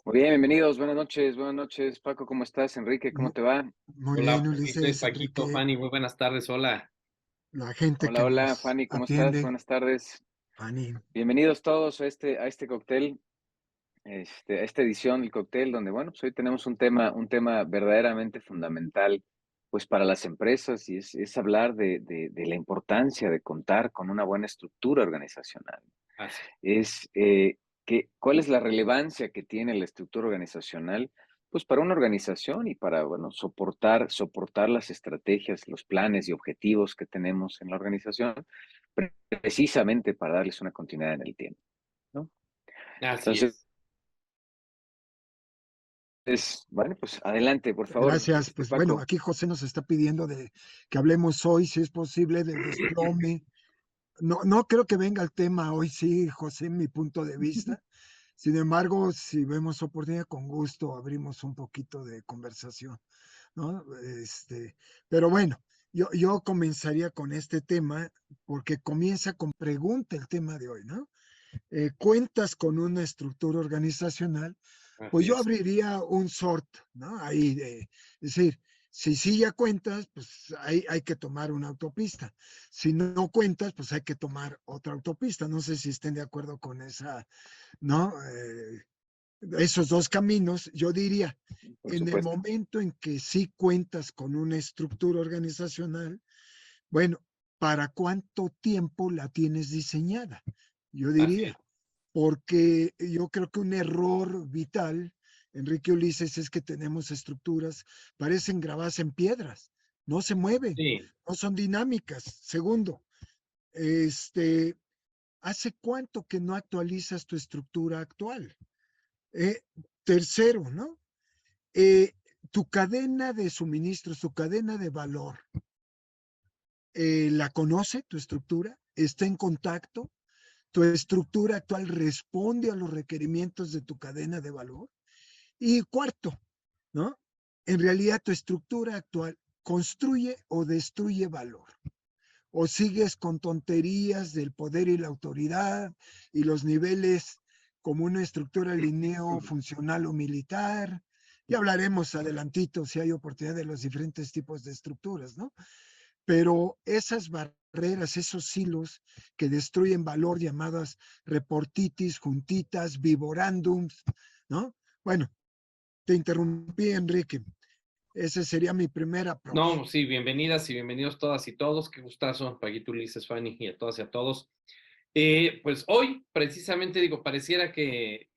Muy bien, bienvenidos, buenas noches, Paco, ¿cómo estás? Enrique, ¿cómo Mu- te va? Muy Hola, bien, soy Ulises, Paquito, Enrique, Fanny, muy buenas tardes, hola. la gente Hola, que hola, nos Fanny, ¿cómo estás? atiende, Buenas tardes. Fanny. Bienvenidos todos a este cóctel, a esta edición del cóctel, donde, bueno, pues hoy tenemos un tema verdaderamente fundamental, pues para las empresas, y es hablar de la importancia de contar con una buena estructura organizacional. Así, Es cuál es la relevancia que tiene la estructura organizacional, pues para una organización y para, bueno, soportar las estrategias, los planes y objetivos que tenemos en la organización, precisamente para darles una continuidad en el tiempo, ¿no? así Entonces, es. bueno, pues adelante, por favor, Gracias. Pues bueno, Paco. aquí José nos está pidiendo de que hablemos hoy, si es posible, del desplome. No, no creo que venga el tema hoy, sí, José, mi punto de vista. Sin embargo, si vemos oportunidad, con gusto abrimos un poquito de conversación, ¿no? Pero bueno, yo comenzaría con este tema porque comienza con pregunta el tema de hoy, ¿no? Cuentas con una estructura organizacional, pues Así yo es. abriría un sort, ¿no? Ahí, es decir, si sí ya cuentas, pues hay que tomar una autopista. Si no cuentas, pues hay que tomar otra autopista. No sé si estén de acuerdo con esa, ¿no? Esos dos caminos, yo diría, Por en el supuesto. momento en que sí cuentas con una estructura organizacional, bueno, ¿para cuánto tiempo la tienes diseñada? Yo Así es. diría, porque yo creo que un error vital, Enrique Ulises, es que tenemos estructuras, parecen grabadas en piedras, no se mueven, Sí, no son dinámicas. Segundo, este, ¿hace cuánto que no actualizas tu estructura actual? Eh, Tercero, ¿no? Eh, Tu cadena de suministros, tu cadena de valor, ¿la conoce tu estructura? ¿Está en contacto? ¿Tu estructura actual responde a los requerimientos de tu cadena de valor? Y cuarto, ¿no? En realidad tu estructura actual construye o destruye valor. O sigues con tonterías del poder y la autoridad y los niveles como una estructura lineal, funcional o militar. Ya hablaremos adelantito si hay oportunidad de los diferentes tipos de estructuras, ¿no? Pero esas barreras, esos silos que destruyen valor, llamadas reportitis, juntitas, vivorándums, ¿no? Bueno, te interrumpí, Enrique. Ese sería mi primer approach. no, sí, bienvenidas y bienvenidos todas y todos. Qué gustazo, Paquito, Ulises, Fanny y a todas y a todos. Pues hoy, precisamente, digo, pareciera que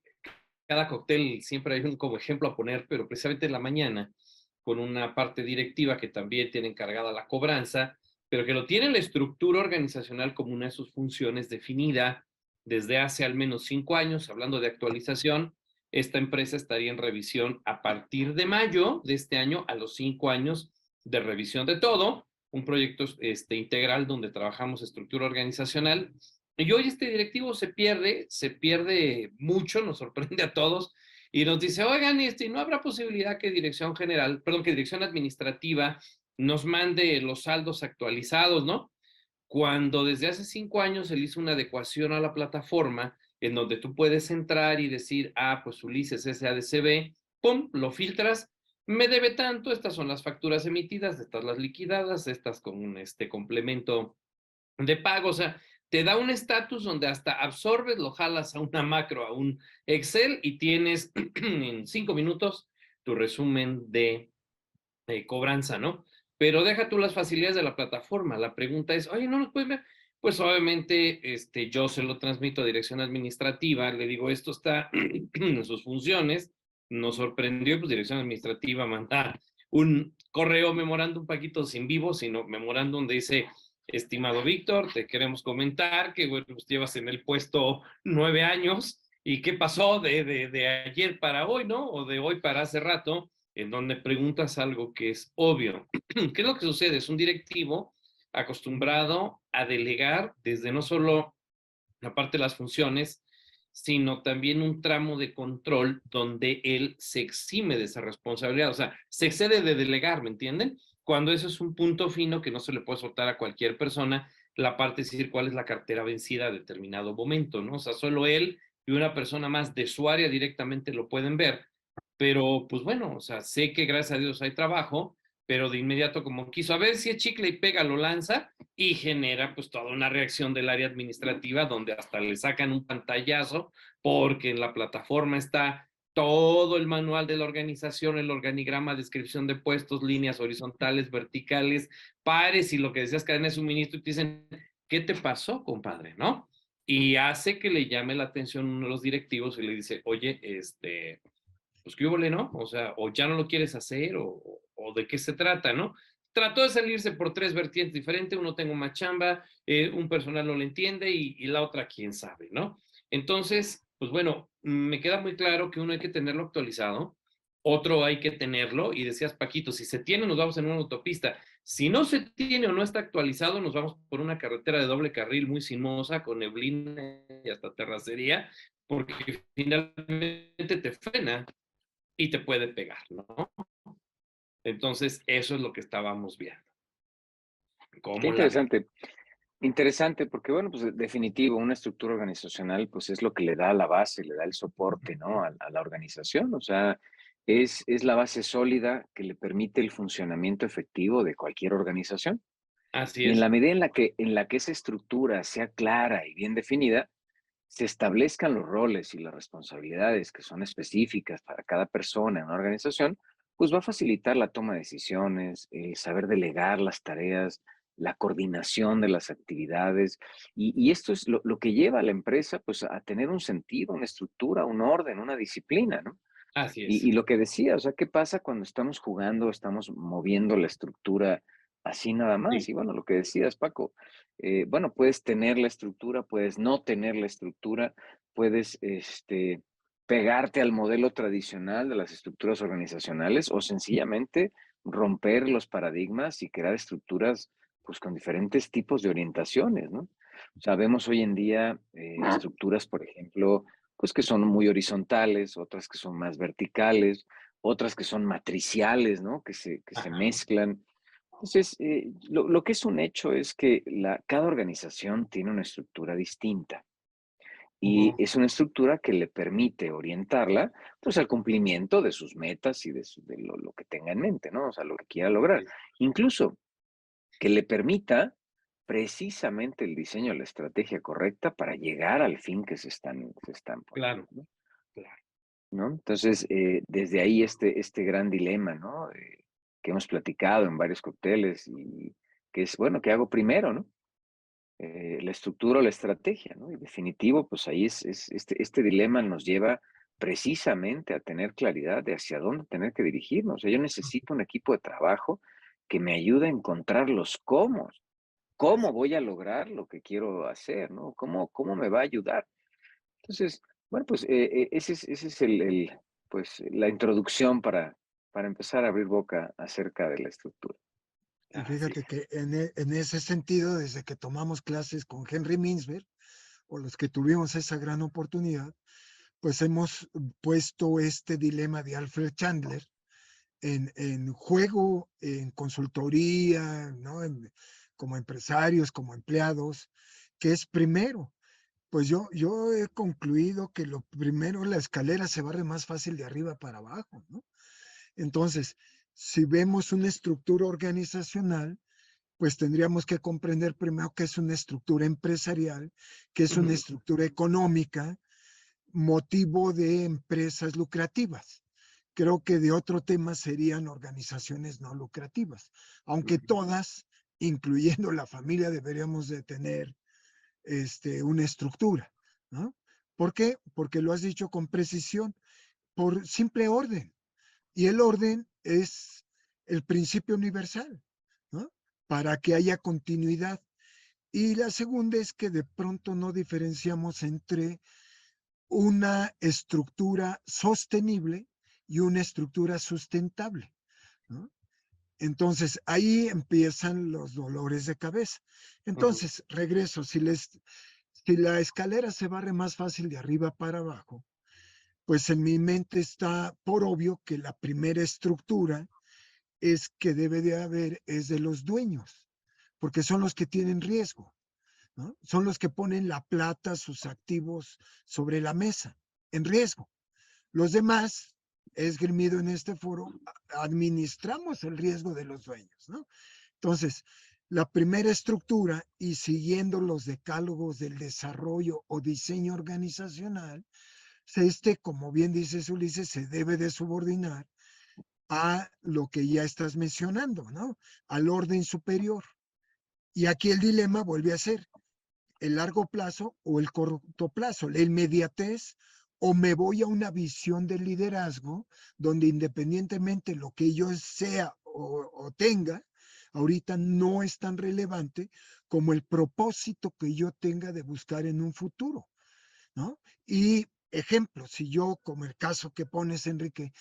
cada cóctel siempre hay un como ejemplo a poner, pero precisamente en la mañana, con una parte directiva que también tiene encargada la cobranza, pero que lo tiene la estructura organizacional como una de sus funciones definida desde hace al menos 5 años, hablando de actualización, esta empresa estaría en revisión a partir de mayo de este año, a los 5 años de revisión de todo, un proyecto integral donde trabajamos estructura organizacional. Y hoy este directivo se pierde mucho, nos sorprende a todos, y nos dice, oigan, ¿no habrá posibilidad que dirección general, perdón, que dirección administrativa nos mande los saldos actualizados, ¿no? Cuando desde hace 5 años él hizo una adecuación a la plataforma en donde tú puedes entrar y decir, pues Ulises SADCB, pum, lo filtras, me debe tanto, estas son las facturas emitidas, estas las liquidadas, estas con un complemento de pago, o sea, te da un estatus donde hasta absorbes, lo jalas a una macro, a un Excel y tienes en 5 minutos tu resumen de cobranza, ¿no? Pero deja tú las facilidades de la plataforma. La pregunta es, oye, ¿no nos puedes ver? Pues obviamente yo se lo transmito a dirección administrativa, le digo, esto está en sus funciones, nos sorprendió, pues dirección administrativa manda un correo memorándum, un paquito sin vivo, sino memorándum donde dice, estimado Víctor, te queremos comentar que bueno, pues llevas en el puesto 9 años y qué pasó de ayer para hoy, ¿no? O de hoy para hace rato, en donde preguntas algo que es obvio. ¿Qué es lo que sucede? Es un directivo acostumbrado a delegar desde no solo la parte de las funciones, sino también un tramo de control donde él se exime de esa responsabilidad, o sea, se excede de delegar, ¿me entienden? Cuando eso es un punto fino que no se le puede soltar a cualquier persona, la parte es decir cuál es la cartera vencida a determinado momento, ¿no? O sea, solo él y una persona más de su área directamente lo pueden ver, pero pues bueno, o sea, sé que gracias a Dios hay trabajo, pero de inmediato como quiso, a ver si es chicle y pega, lo lanza y genera pues toda una reacción del área administrativa donde hasta le sacan un pantallazo porque en la plataforma está todo el manual de la organización, el organigrama, descripción de puestos, líneas horizontales, verticales, pares y lo que decías, cadena de suministro, y te dicen, ¿qué te pasó, compadre? ¿No? Y hace que le llame la atención uno de los directivos y le dice, oye, pues qué hubo, ¿no? O sea, o ya no lo quieres hacer, o de qué se trata, ¿no? Trató de salirse por 3 vertientes diferentes, uno tengo más chamba, un personal no le entiende y la otra quién sabe, ¿no? Entonces, pues bueno, me queda muy claro que uno hay que tenerlo actualizado, otro hay que tenerlo, y decías, Paquito, si se tiene, nos vamos en una autopista. Si no se tiene o no está actualizado, nos vamos por una carretera de doble carril muy sinuosa, con neblina y hasta terracería, porque finalmente te frena y te puede pegar, ¿no? Entonces, eso es lo que estábamos viendo. Qué ¿Cómo la ven? interesante. Interesante, porque bueno, pues definitivo, una estructura organizacional, pues es lo que le da la base, le da el soporte, ¿no? A la organización, o sea, es la base sólida que le permite el funcionamiento efectivo de cualquier organización. Así Y en la es. medida en la que esa estructura sea clara y bien definida, se establezcan los roles y las responsabilidades que son específicas para cada persona en una organización, pues va a facilitar la toma de decisiones, saber delegar las tareas, la coordinación de las actividades. Y esto es lo que lleva a la empresa pues, a tener un sentido, una estructura, un orden, una disciplina, ¿no? Así Y es. lo que decía, o sea, ¿qué pasa cuando estamos jugando, estamos moviendo la estructura así nada más? Sí, Y bueno, lo que decías, Paco, bueno, puedes tener la estructura, puedes no tener la estructura, puedes pegarte al modelo tradicional de las estructuras organizacionales o sencillamente romper los paradigmas y crear estructuras pues con diferentes tipos de orientaciones, ¿no? O sea, vemos hoy en día estructuras, por ejemplo, pues que son muy horizontales, otras que son más verticales, otras que son matriciales, ¿no? Que se ajá. mezclan. Entonces, lo que es un hecho es que cada organización tiene una estructura distinta y Ujú. es una estructura que le permite orientarla pues al cumplimiento de sus metas y de lo que tenga en mente, ¿no? O sea, lo que quiera lograr. Sí, Incluso que le permita precisamente el diseño de la estrategia correcta para llegar al fin que se están poniendo, claro, ¿no? claro. ¿No? Entonces, desde ahí este gran dilema, ¿no? Que hemos platicado en varios cócteles y que es, bueno, ¿qué hago primero, no? La estructura o la estrategia, ¿no? Y definitivo, pues ahí este dilema nos lleva precisamente a tener claridad de hacia dónde tener que dirigirnos. O sea, yo necesito un equipo de trabajo que me ayude a encontrar los cómo. ¿Cómo Así. voy a lograr lo que quiero hacer, no? ¿Cómo me va a ayudar? Entonces, Bueno, pues ese es pues, la introducción para empezar a abrir boca acerca de la estructura. Y Así fíjate que en ese sentido, desde que tomamos clases con Henry Mintzberg, o los que tuvimos esa gran oportunidad, pues hemos puesto este dilema de Alfred Chandler en juego, en consultoría, ¿no? Como empresarios, como empleados, que es primero. Pues yo he concluido que lo primero, la escalera se barre más fácil de arriba para abajo, ¿no? Entonces, si vemos una estructura organizacional, pues tendríamos que comprender primero qué es una estructura empresarial, qué es una Ujú, estructura económica, motivo de empresas lucrativas. Creo que de otro tema serían organizaciones no lucrativas, aunque ujú. todas, incluyendo la familia, deberíamos de tener una estructura, ¿no? ¿Por qué? Porque lo has dicho con precisión, por simple orden. Y el orden es el principio universal, ¿no? Para que haya continuidad. Y la segunda es que de pronto no diferenciamos entre una estructura sostenible y una estructura sustentable, ¿no? Entonces, ahí empiezan los dolores de cabeza. Ujú, Entonces, regreso, si la escalera se barre más fácil de arriba para abajo, pues en mi mente está por obvio que la primera estructura es que debe de haber es de los dueños, porque son los que tienen riesgo, ¿no? Son los que ponen la plata, sus activos sobre la mesa, en riesgo. Los demás, esgrimido en este foro, administramos el riesgo de los dueños, ¿no? Entonces, la primera estructura y siguiendo los decálogos del desarrollo o diseño organizacional, como bien dices Ulises, se debe de subordinar a lo que ya estás mencionando, ¿no? Al orden superior. Y aquí el dilema vuelve a ser el largo plazo o el corto plazo, la inmediatez, o me voy a una visión de liderazgo donde independientemente lo que yo sea o tenga, ahorita no es tan relevante como el propósito que yo tenga de buscar en un futuro, ¿no? Y ejemplo, si yo, como el caso que pones, Enrique,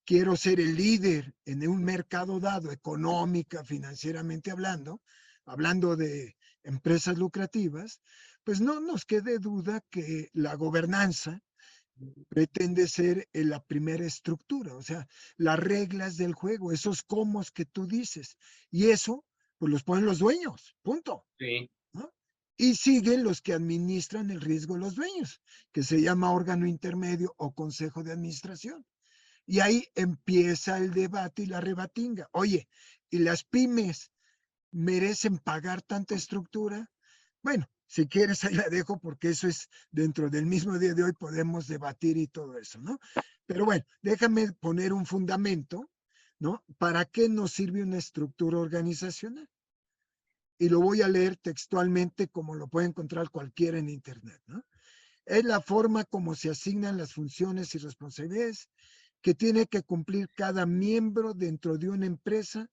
quiero ser el líder en un mercado dado, económica, financieramente hablando, hablando de empresas lucrativas, pues no nos quede duda que la gobernanza pretende ser la primera estructura, o sea, las reglas del juego, esos comos que tú dices, y eso, pues los ponen los dueños, punto, sí, ¿no? Y siguen los que administran el riesgo de los dueños, que se llama órgano intermedio o consejo de administración. Y ahí empieza el debate y la rebatinga. Oye, ¿y las pymes merecen pagar tanta estructura? Bueno, si quieres ahí la dejo porque eso es dentro del mismo día de hoy podemos debatir y todo eso, ¿no? Pero bueno, déjame poner un fundamento, ¿no? ¿Para qué nos sirve una estructura organizacional? Y lo voy a leer textualmente como lo puede encontrar cualquiera en Internet, ¿no? Es la forma como se asignan las funciones y responsabilidades que tiene que cumplir cada miembro dentro de una empresa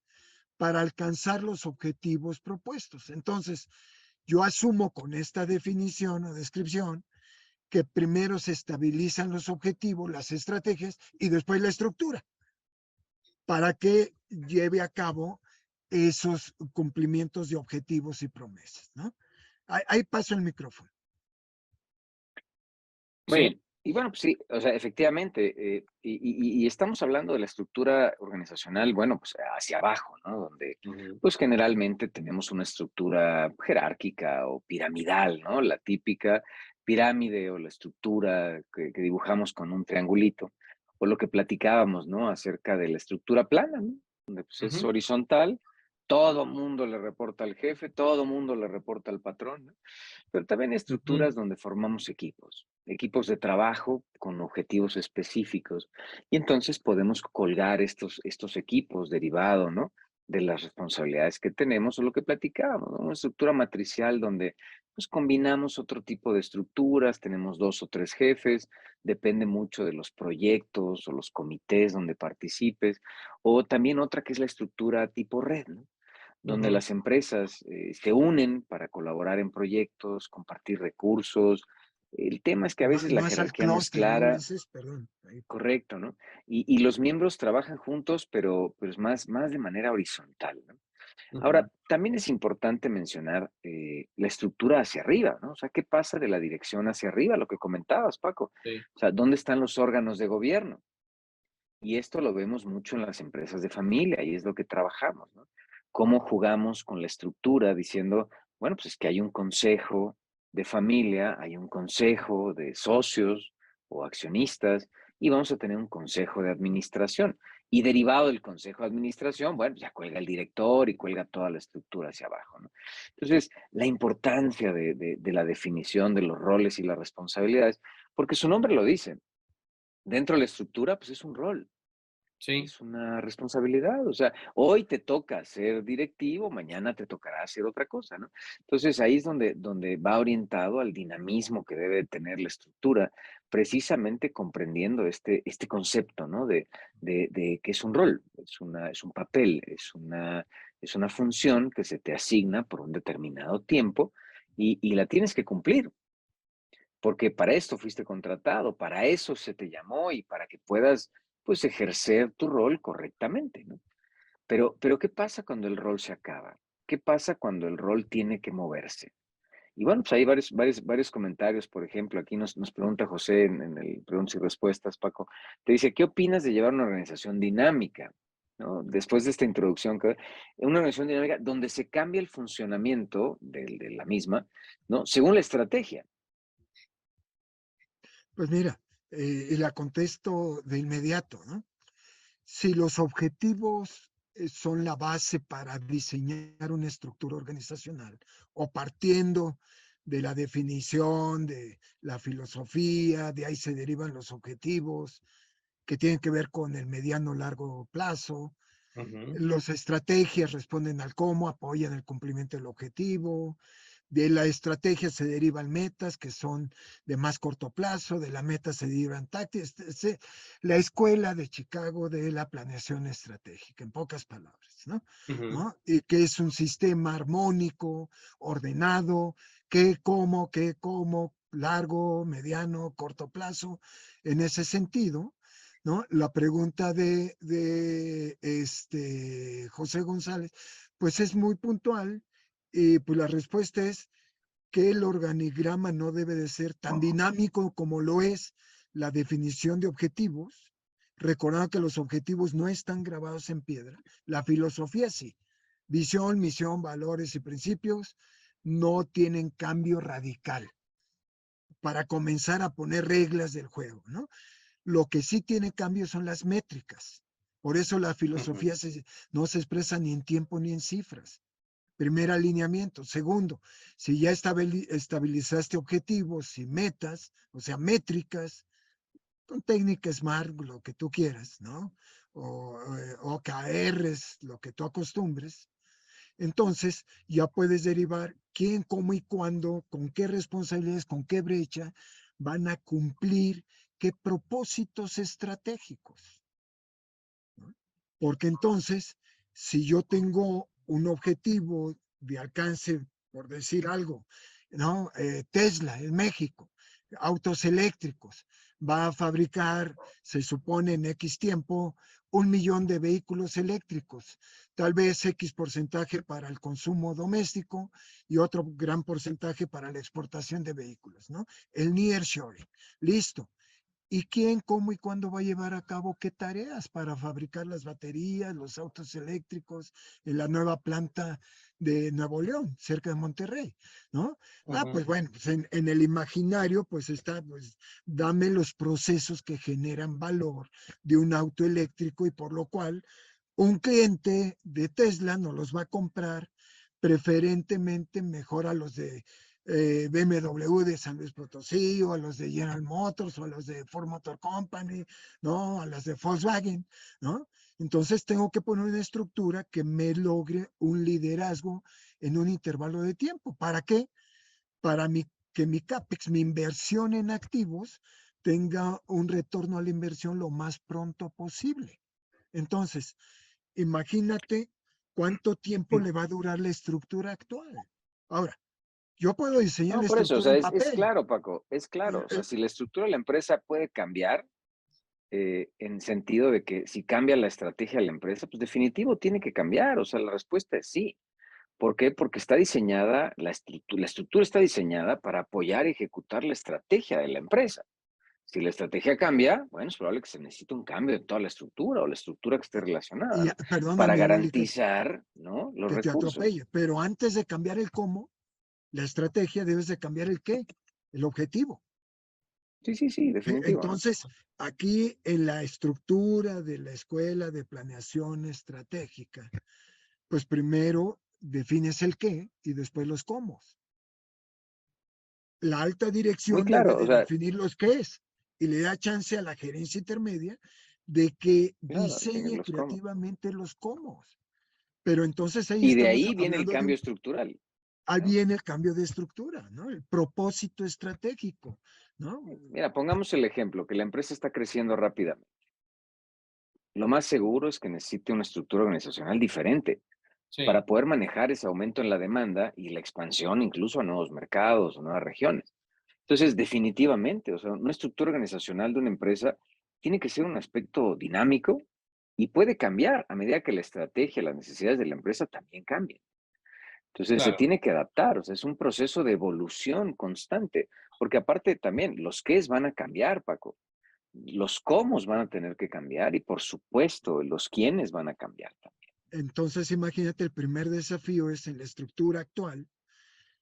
para alcanzar los objetivos propuestos. Entonces, yo asumo con esta definición o descripción que primero se estabilizan los objetivos, las estrategias y después la estructura para que lleve a cabo esos cumplimientos de objetivos y promesas, ¿no? Ahí paso el micrófono. Muy sí. bien. Y bueno, pues sí, o sea, efectivamente, y estamos hablando de la estructura organizacional, bueno, pues hacia abajo, ¿no? Donde, Ujú, pues generalmente tenemos una estructura jerárquica o piramidal, ¿no? La típica pirámide o la estructura que dibujamos con un triangulito, o lo que platicábamos, ¿no? Acerca de la estructura plana, ¿no? Donde pues es ujú, horizontal, todo mundo le reporta al jefe, todo mundo le reporta al patrón, ¿no? Pero también hay ujú. estructuras donde formamos equipos, equipos de trabajo con objetivos específicos. Y entonces podemos colgar estos equipos derivado, ¿no? De las responsabilidades que tenemos o lo que platicábamos, ¿no? Una estructura matricial donde pues combinamos otro tipo de estructuras, tenemos dos o tres jefes, depende mucho de los proyectos o los comités donde participes, o también otra que es la estructura tipo red, ¿no? Donde Ujú, las empresas se unen para colaborar en proyectos, compartir recursos, El tema es que a veces la Más al jerarquía no es clúster, ¿no, clara. Ulises? Perdón. Ahí. Correcto, ¿no? Y los miembros trabajan juntos, pero pues más de manera horizontal, ¿no? Ujú, Ahora, también es importante mencionar la estructura hacia arriba, ¿no? O sea, ¿qué pasa de la dirección hacia arriba? Lo que comentabas, Paco. sí, O sea, ¿dónde están los órganos de gobierno? Y esto lo vemos mucho en las empresas de familia y es lo que trabajamos, ¿no? Cómo jugamos con la estructura diciendo, bueno, pues es que hay un consejo de familia, hay un consejo de socios o accionistas y vamos a tener un consejo de administración. Y derivado del consejo de administración, bueno, pues ya cuelga el director y cuelga toda la estructura hacia abajo, ¿no? Entonces, la importancia de la definición de los roles y las responsabilidades, porque su nombre lo dice, dentro de la estructura, pues es un rol. sí, Es una responsabilidad, o sea, hoy te toca ser directivo, mañana te tocará hacer otra cosa, ¿no? Entonces ahí es donde va orientado al dinamismo que debe tener la estructura, precisamente comprendiendo este concepto, ¿no? De que es un rol, es un papel, es una función que se te asigna por un determinado tiempo y la tienes que cumplir, porque para esto fuiste contratado, para eso se te llamó y para que puedas, pues, ejercer tu rol correctamente, ¿no? Pero ¿qué pasa cuando el rol se acaba? ¿Qué pasa cuando el rol tiene que moverse? Y bueno, pues hay varios comentarios, por ejemplo, aquí nos pregunta José en el preguntas y respuestas, Paco, te dice, ¿qué opinas de llevar una organización dinámica? ¿No? Después de esta introducción, una organización dinámica donde se cambia el funcionamiento de la misma, ¿no? Según la estrategia. Pues mira, y la contesto de inmediato, ¿no? Si los objetivos son la base para diseñar una estructura organizacional o partiendo de la definición de la filosofía, de ahí se derivan los objetivos que tienen que ver con el mediano largo plazo, ujú, las estrategias responden al cómo, apoyan el cumplimiento del objetivo. De la estrategia se derivan metas que son de más corto plazo, de la meta se derivan tácticas. La escuela de Chicago de la planeación estratégica, en pocas palabras, ¿no? ujú, ¿No? Y que es un sistema armónico, ordenado, qué, cómo, largo, mediano, corto plazo. En ese sentido, ¿no? La pregunta de José González, pues es muy puntual y pues la respuesta es que el organigrama no debe de ser tan dinámico como lo es la definición de objetivos. Recordando que los objetivos no están grabados en piedra, la filosofía sí. Visión, misión, valores y principios no tienen cambio radical para comenzar a poner reglas del juego, ¿no? Lo que sí tiene cambio son las métricas. Por eso la ujú, filosofía no se expresa ni en tiempo ni en cifras. Primer alineamiento. Segundo, si ya estabilizaste objetivos y metas, o sea, métricas, con técnica SMART, lo que tú quieras, ¿no? O OKRs, lo que tú acostumbres. Entonces, ya puedes derivar quién, cómo y cuándo, con qué responsabilidades, con qué brecha van a cumplir qué propósitos estratégicos, ¿no? Porque entonces, si yo tengo un objetivo de alcance, por decir algo, ¿no? Tesla en México, autos eléctricos, va a fabricar, se supone en X tiempo, 1 millón de vehículos eléctricos, tal vez X porcentaje para el consumo doméstico y otro gran porcentaje para la exportación de vehículos, ¿no? El nearshoring, listo. ¿Y quién, cómo y cuándo va a llevar a cabo qué tareas para fabricar las baterías, los autos eléctricos en la nueva planta de Nuevo León, cerca de Monterrey, ¿no? ujú, Pues bueno, pues en el imaginario pues está, pues dame los procesos que generan valor de un auto eléctrico y por lo cual un cliente de Tesla no los va a comprar, preferentemente mejor a los de BMW de San Luis Potosí o a los de General Motors o a los de Ford Motor Company, ¿no? A las de Volkswagen, ¿no? Entonces tengo que poner una estructura que me logre un liderazgo en un intervalo de tiempo. ¿Para qué? Para que mi CAPEX, mi inversión en activos, tenga un retorno a la inversión lo más pronto posible. Entonces, imagínate cuánto tiempo le va a durar la estructura actual. Ahora, Yo puedo diseñar No, la por eso, o estructura sea, en es papel. claro, Paco, es claro. O sea, si la estructura de la empresa puede cambiar, en sentido de que si cambia la estrategia de la empresa, pues definitivo tiene que cambiar. O sea, la respuesta es sí. ¿Por qué? Porque está diseñada, la estructura está diseñada para apoyar y ejecutar la estrategia de la empresa. Si la estrategia cambia, bueno, es probable que se necesite un cambio de toda la estructura o la estructura que esté relacionada, Y ¿no? Para perdóname, Wally, garantizar, ¿no? Los que te recursos. atropelle, pero antes de cambiar el cómo, la estrategia debes de cambiar el qué, el objetivo. Sí, sí, sí, ¿Sí? definitivo, ¿no? Entonces, aquí en la estructura de la escuela de planeación estratégica, pues primero defines el qué y después los cómo. La alta Muy dirección debe claro, o de sea, definir los qué es y le da chance a la gerencia intermedia de que claro, definir diseñe los cómo. creativamente los cómo. Pero entonces ahí Y de estamos ahí viene el hablando de cambio un, estructural, ahí ¿no? viene el cambio de estructura, ¿no? El propósito estratégico, ¿no? Mira, pongamos el ejemplo, que la empresa está creciendo rápidamente. Lo más seguro es que necesite una estructura organizacional diferente Sí, para poder manejar ese aumento en la demanda y la expansión incluso a nuevos mercados o nuevas regiones. Entonces, definitivamente, o sea, una estructura organizacional de una empresa tiene que ser un aspecto dinámico y puede cambiar a medida que la estrategia, las necesidades de la empresa también cambien. Entonces, se claro. tiene que adaptar, o sea, es un proceso de evolución constante, porque aparte también los qués van a cambiar, Paco, los cómo van a tener que cambiar y por supuesto los quiénes van a cambiar también. Entonces, imagínate, el primer desafío es en la estructura actual.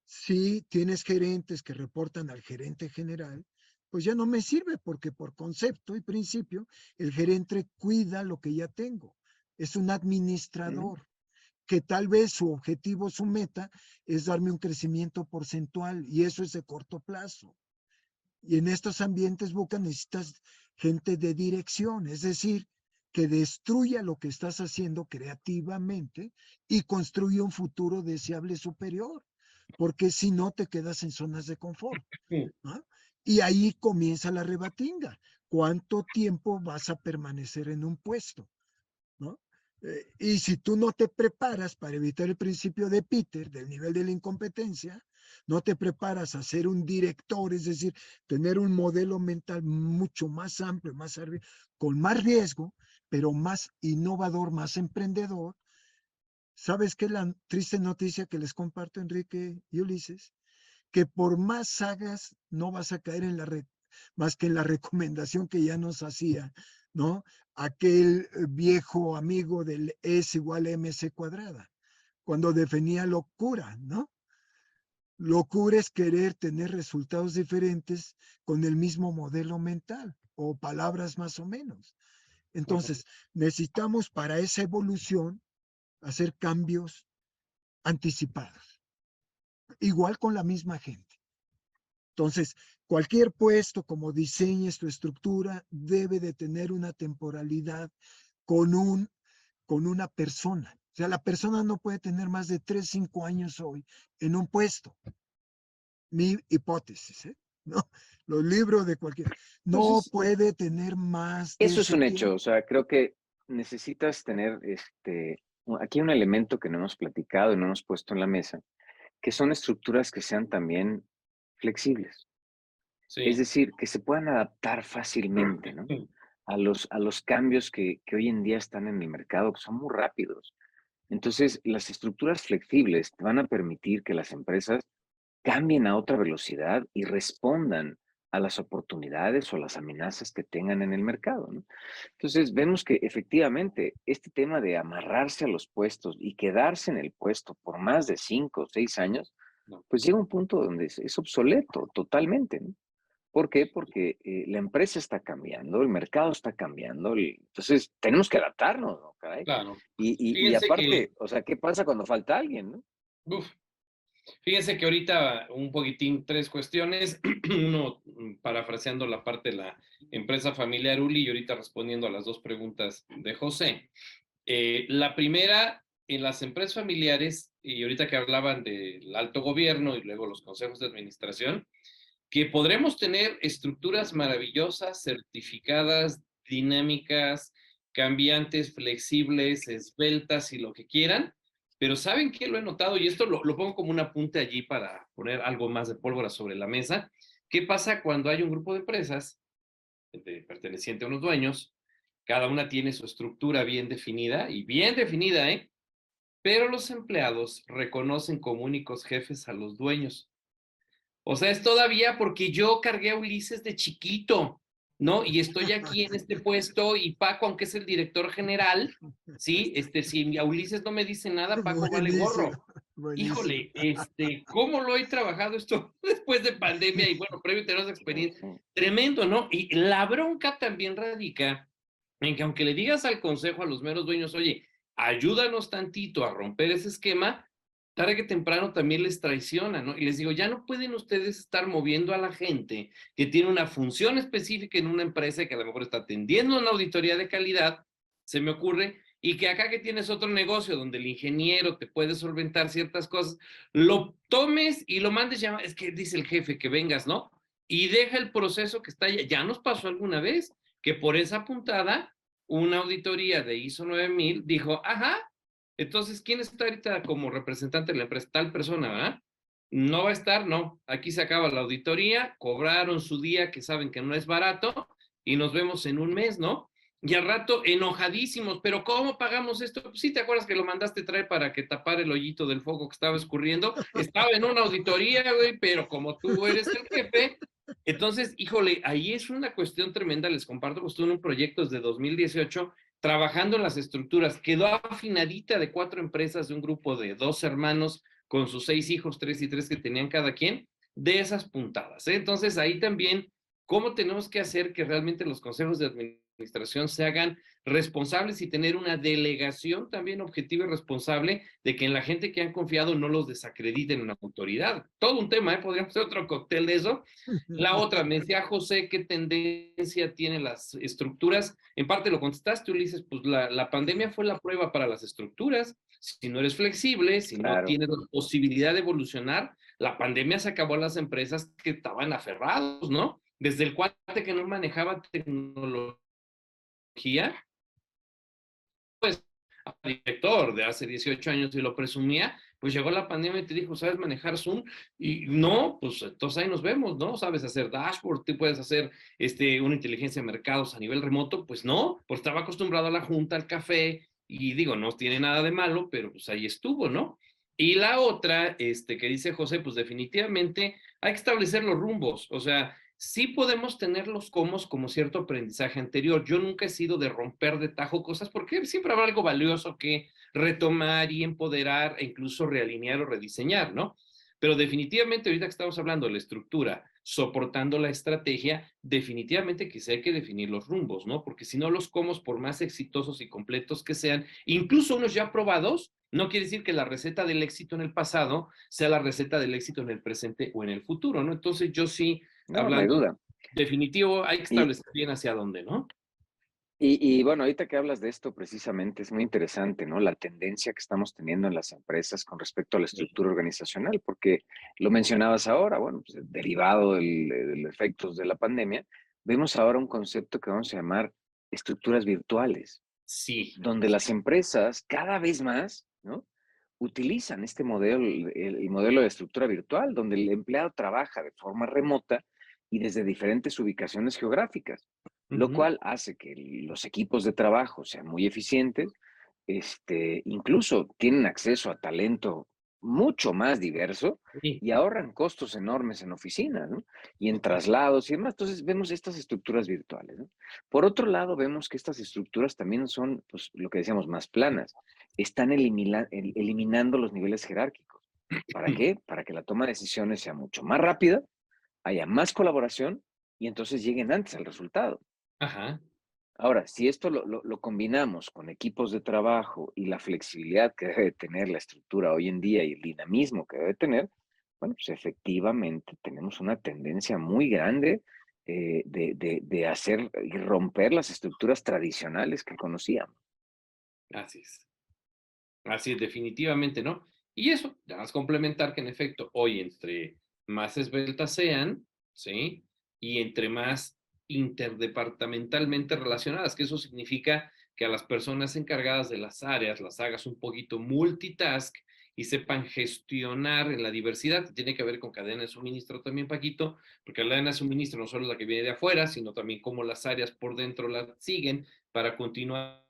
Si tienes gerentes que reportan al gerente general, pues ya no me sirve porque por concepto y principio el gerente cuida lo que ya tengo. Es un Ujú. administrador que tal vez su objetivo, su meta es darme un crecimiento porcentual y eso es de corto plazo. Y en estos ambientes, Boca, necesitas gente de dirección, es decir, que destruya lo que estás haciendo creativamente y construya un futuro deseable superior, porque si no te quedas en zonas de confort. Mm, ¿No? Y ahí comienza la rebatinga. ¿Cuánto tiempo vas a permanecer en un puesto? ¿No? Y si tú no te preparas para evitar el principio de Peter, del nivel de la incompetencia, no te preparas a ser un director, es decir, tener un modelo mental mucho más amplio, más con más riesgo, pero más innovador, más emprendedor. ¿Sabes qué es la triste noticia que les comparto, Enrique y Ulises? Que por más hagas, no vas a caer en la red, más que en la recomendación que ya nos hacía, ¿no? Aquel viejo amigo del S igual a MC cuadrada, cuando definía locura, ¿no? Locura es querer tener resultados diferentes con el mismo modelo mental o palabras más o menos. ujú. Entonces, necesitamos para esa evolución hacer cambios anticipados, igual con la misma gente. Entonces, cualquier puesto, como diseñes tu estructura, debe de tener una temporalidad con, un, con una persona. O sea, la persona no puede tener más de 3, 5 años hoy en un puesto. Mi hipótesis, ¿eh? No, los libros de cualquier. Pues No puede tener más de eso es ese un hecho, o tiempo. sea, creo que necesitas tener aquí un elemento que no hemos platicado y no hemos puesto en la mesa, que son estructuras que sean también flexibles. Es Sí. decir, que se puedan adaptar fácilmente, ¿no? A los cambios que hoy en día están en el mercado, que son muy rápidos. Entonces, las estructuras flexibles te van a permitir que las empresas cambien a otra velocidad y respondan a las oportunidades o las amenazas que tengan en el mercado, ¿no? Entonces, vemos que efectivamente este tema de amarrarse a los puestos y quedarse en el puesto por más de 5 o 6 años, No. pues llega un punto donde es obsoleto totalmente, ¿no? ¿Por qué? Porque la empresa está cambiando, el mercado está cambiando, entonces tenemos que adaptarnos, ¿no? Caray. Claro. Y Fíjense que, aparte, o sea, ¿qué pasa cuando falta alguien, no? uf, fíjense que ahorita un poquitín, tres cuestiones. Uno, parafraseando la parte de la empresa familiar Uli y ahorita respondiendo a las dos preguntas de José. La primera, en las empresas familiares, y ahorita que hablaban del alto gobierno y luego los consejos de administración, que podremos tener estructuras maravillosas, certificadas, dinámicas, cambiantes, flexibles, esbeltas y lo que quieran, Pero ¿saben qué? Lo he notado, y esto lo pongo como un apunte allí para poner algo más de pólvora sobre la mesa. ¿Qué pasa cuando hay un grupo de empresas perteneciente a unos dueños? Cada una tiene su estructura bien definida, ¿eh? Pero los empleados reconocen como únicos jefes a los dueños. O sea, es todavía porque yo cargué a Ulises de chiquito, ¿no? Y estoy aquí en este puesto y Paco, aunque es el director general, ¿sí? Si a Ulises no me dice nada, Paco vale Buenísimo, gorro. buenísimo. Híjole, ¿cómo lo he trabajado esto después de pandemia? Y bueno, previo tenemos experiencia. Sí. Tremendo, ¿no? Y la bronca también radica en que aunque le digas al consejo, a los meros dueños, oye, ayúdanos tantito a romper ese esquema, tarde que temprano también les traiciona, ¿no? Y les digo, ya no pueden ustedes estar moviendo a la gente que tiene una función específica en una empresa que a lo mejor está atendiendo una auditoría de calidad, se me ocurre, y que acá que tienes otro negocio donde el ingeniero te puede solventar ciertas cosas, lo tomes y lo mandes ya, es que dice el jefe que vengas, ¿no? Y deja el proceso que está ya nos pasó alguna vez, que por esa puntada, una auditoría de ISO 9000 dijo, ajá, entonces, ¿quién está ahorita como representante de la empresa? Tal persona, ¿verdad? No va a estar, no. Aquí se acaba la auditoría, cobraron su día que saben que no es barato y nos vemos en un mes, ¿no? Y al rato enojadísimos, pero ¿cómo pagamos esto? Pues sí, ¿te acuerdas que lo mandaste traer para que tapara el hoyito del foco que estaba escurriendo? Estaba en una auditoría, güey, pero como tú eres el jefe, entonces, híjole, ahí es una cuestión tremenda, les comparto, pues estuve en un proyecto desde 2018 trabajando en las estructuras. Quedó afinadita de 4 empresas de un grupo de 2 hermanos con sus 6 hijos, 3 y 3 que tenían cada quien, de esas puntadas, ¿eh? Entonces, ahí también, ¿cómo tenemos que hacer que realmente los consejos de administración se hagan responsables y tener una delegación también objetiva y responsable de que en la gente que han confiado no los desacrediten en la autoridad? Todo un tema, ¿eh? Podríamos hacer otro cóctel de eso. La otra, me decía José, ¿qué tendencia tienen las estructuras? En parte lo contestaste, Ulises, pues la pandemia fue la prueba para las estructuras. Si no eres flexible, si no Claro. tienes la posibilidad de evolucionar, la pandemia se acabó a las empresas que estaban aferrados, ¿no? Desde el cuate que no manejaba tecnología, pues, al director de hace 18 años y lo presumía, pues llegó la pandemia y te dijo, ¿sabes manejar Zoom? Y no, pues entonces ahí nos vemos, ¿no? ¿Sabes hacer dashboard? ¿Tú puedes hacer una inteligencia de mercados a nivel remoto? Pues no, pues estaba acostumbrado a la junta, al café, y digo, no tiene nada de malo, pero pues ahí estuvo, ¿no? Y la otra, que dice José, pues definitivamente hay que establecer los rumbos, o sea, sí podemos tener los comos como cierto aprendizaje anterior. Yo nunca he sido de romper de tajo cosas porque siempre habrá algo valioso que retomar y empoderar e incluso realinear o rediseñar, ¿no? Pero definitivamente ahorita que estamos hablando de la estructura, soportando la estrategia, definitivamente que sí hay que definir los rumbos, ¿no? Porque si no los comos, por más exitosos y completos que sean, incluso unos ya probados, no quiere decir que la receta del éxito en el pasado sea la receta del éxito en el presente o en el futuro, ¿no? Entonces yo sí, No, no hay hablando duda. definitivo, hay que Y, establecer bien hacia dónde, ¿no? y bueno, ahorita que hablas de esto precisamente es muy interesante, ¿no? La tendencia que estamos teniendo en las empresas con respecto a la Sí. estructura organizacional, porque lo mencionabas ahora, bueno, pues, derivado de los efectos de la pandemia, vemos ahora un concepto que vamos a llamar estructuras virtuales, Sí. donde las empresas cada vez más, ¿no? Utilizan este modelo, el modelo de estructura virtual, donde el empleado trabaja de forma remota y desde diferentes ubicaciones geográficas, lo Ujú. cual hace que los equipos de trabajo sean muy eficientes, incluso tienen acceso a talento mucho más diverso Sí. y ahorran costos enormes en oficinas, ¿no? Y en traslados y demás. Entonces vemos estas estructuras virtuales, ¿no? Por otro lado, vemos que estas estructuras también son, pues, lo que decíamos, más planas. Están eliminando los niveles jerárquicos. ¿Para qué? Para que la toma de decisiones sea mucho más rápida, haya más colaboración y entonces lleguen antes al resultado. Ajá. Ahora, si esto lo combinamos con equipos de trabajo y la flexibilidad que debe tener la estructura hoy en día y el dinamismo que debe tener, bueno, pues efectivamente tenemos una tendencia muy grande de hacer y romper las estructuras tradicionales que conocíamos. Así es. Así es, definitivamente, ¿no? Y eso, ya vas a complementar que en efecto, hoy entre más esbeltas sean, ¿sí? Y entre más interdepartamentalmente relacionadas, que eso significa que a las personas encargadas de las áreas las hagas un poquito multitask y sepan gestionar en la diversidad. Tiene que ver con cadena de suministro también, Paquito, porque la cadena de suministro no solo es la que viene de afuera, sino también cómo las áreas por dentro la siguen para continuar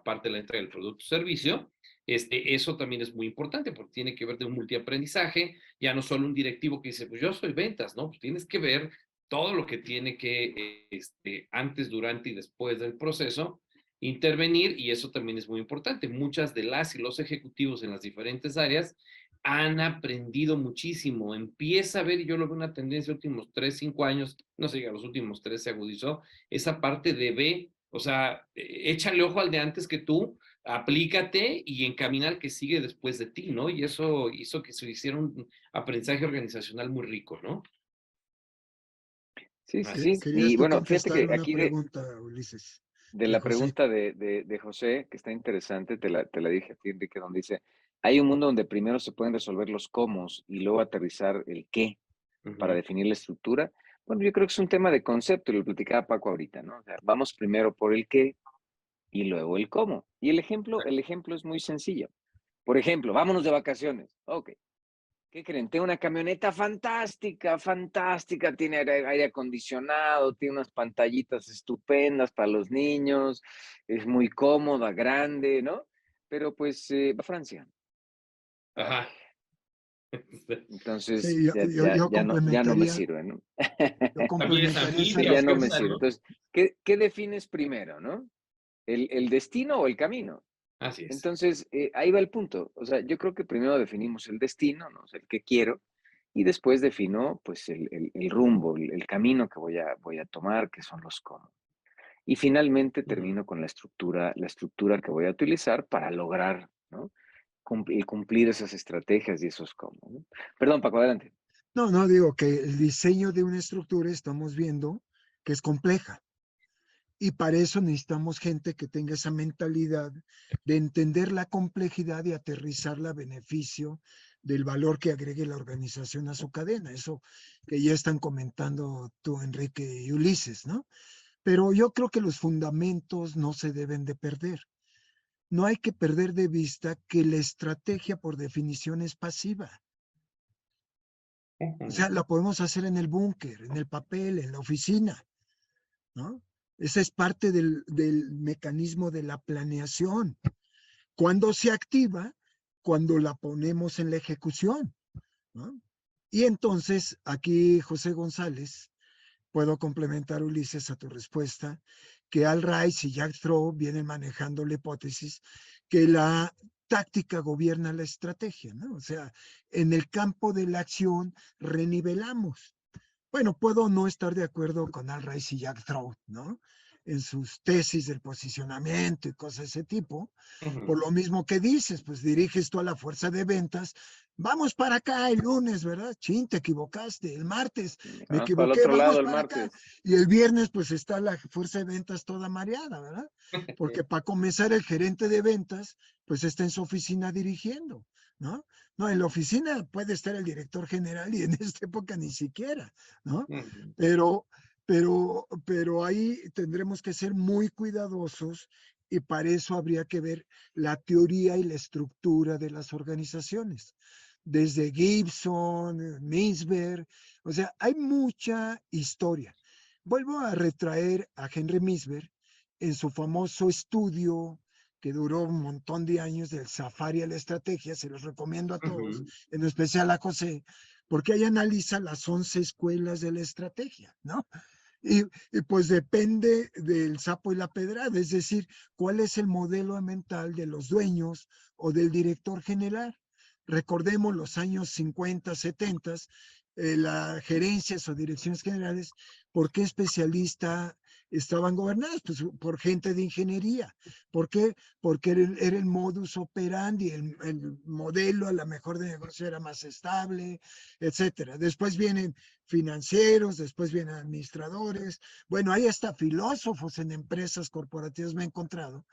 parte de la entrega del producto o servicio. Eso también es muy importante porque tiene que ver de un multiaprendizaje, ya no solo un directivo que dice, pues yo soy ventas, ¿no? Pues tienes que ver todo lo que tiene que, antes, durante y después del proceso, intervenir, y eso también es muy importante. Muchas de las y los ejecutivos en las diferentes áreas han aprendido muchísimo. Empieza a ver, y yo lo veo una tendencia los últimos 3, 5 años, no sé, a los últimos 3 se agudizó, esa parte de B, o sea, échale ojo al de antes que tú, aplícate y encamina al que sigue después de ti, ¿no? Y eso hizo que se hiciera un aprendizaje organizacional muy rico, ¿no? Sí, sí, Así sí. es. Y Querías tú bueno, fíjate contestar que una aquí pregunta, Ulises, de de la José. pregunta de José, que está interesante, te la dije a ti, Enrique, donde dice, hay un mundo donde primero se pueden resolver los cómo y luego aterrizar el qué para Ujú. definir la estructura. Bueno, yo creo que es un tema de concepto, y lo platicaba Paco ahorita, ¿no? O sea, vamos primero por el qué y luego el cómo. Y el ejemplo es muy sencillo. Por ejemplo, vámonos de vacaciones. Ok. ¿Qué creen? Tengo una camioneta fantástica, fantástica, tiene aire acondicionado, tiene unas pantallitas estupendas para los niños, es muy cómoda, grande, ¿no? Pero pues va a Francia. Ay, Ajá. entonces Sí, ya no me sirve, ¿no? yo También es complementaría esa Sí, familia, ya no me fuerza, respuesta. sirve. ¿no? Entonces, ¿qué defines primero, no? ¿El destino o el camino? Así es. Entonces, ahí va el punto. O sea, yo creo que primero definimos el destino, ¿no? O sea, el que quiero, y después defino, pues, el rumbo, el camino que voy a tomar, que son los cómo. Y finalmente Ujú. termino con la estructura que voy a utilizar para lograr, ¿no? Cumplir esas estrategias y esos cómo, ¿no? Perdón, Paco, adelante. No, no, digo que el diseño de una estructura estamos viendo que es compleja. Y para eso necesitamos gente que tenga esa mentalidad de entender la complejidad y aterrizarla a beneficio del valor que agregue la organización a su cadena. Eso que ya están comentando tú, Enrique y Ulises, ¿no? Pero yo creo que los fundamentos no se deben de perder. No hay que perder de vista que la estrategia por definición es pasiva. O Ujú. sea, la podemos hacer en el búnker, en el papel, en la oficina, ¿no? Esa es parte del mecanismo de la planeación. Cuando se activa, cuando la ponemos en la ejecución, ¿no? Y entonces, aquí José González, puedo complementar, Ulises, a tu respuesta, que Al Rice y Jack Straw vienen manejando la hipótesis que la táctica gobierna la estrategia, ¿no? O sea, en el campo de la acción renivelamos. Bueno, puedo no estar de acuerdo con Al Rice y Jack Straw, ¿no? En sus tesis del posicionamiento y cosas de ese tipo, por Ujú. lo mismo que dices, pues diriges tú a la fuerza de ventas, vamos para acá el lunes, ¿verdad? Chin, te equivocaste, el martes me Vamos para el equivoqué, otro lado vamos el para acá, martes. y el viernes pues está la fuerza de ventas toda mareada, ¿verdad? Porque para comenzar el gerente de ventas pues está en su oficina dirigiendo, ¿no? No, en la oficina puede estar el director general y en esta época ni siquiera, ¿no? Ujú. Pero, pero ahí tendremos que ser muy cuidadosos y para eso habría que ver la teoría y la estructura de las organizaciones. Desde Gibson, Misberg, o sea, hay mucha historia. Vuelvo a retraer a Henry Misberg en su famoso estudio que duró un montón de años del Safari a la estrategia, se los recomiendo a todos, Ujú. en especial a José, porque ahí analiza las 11 escuelas de la estrategia, ¿no? Y pues depende del sapo y la pedrada, es decir, cuál es el modelo mental de los dueños o del director general. Recordemos los años 50, 70, las gerencias o direcciones generales, ¿por qué especialista estaban gobernadas? Pues por gente de ingeniería. ¿Por qué? Porque era el modus operandi, el modelo a lo mejor de negocio era más estable, etcétera. Después vienen financieros, después vienen administradores. Bueno, hay hasta filósofos en empresas corporativas, me he encontrado,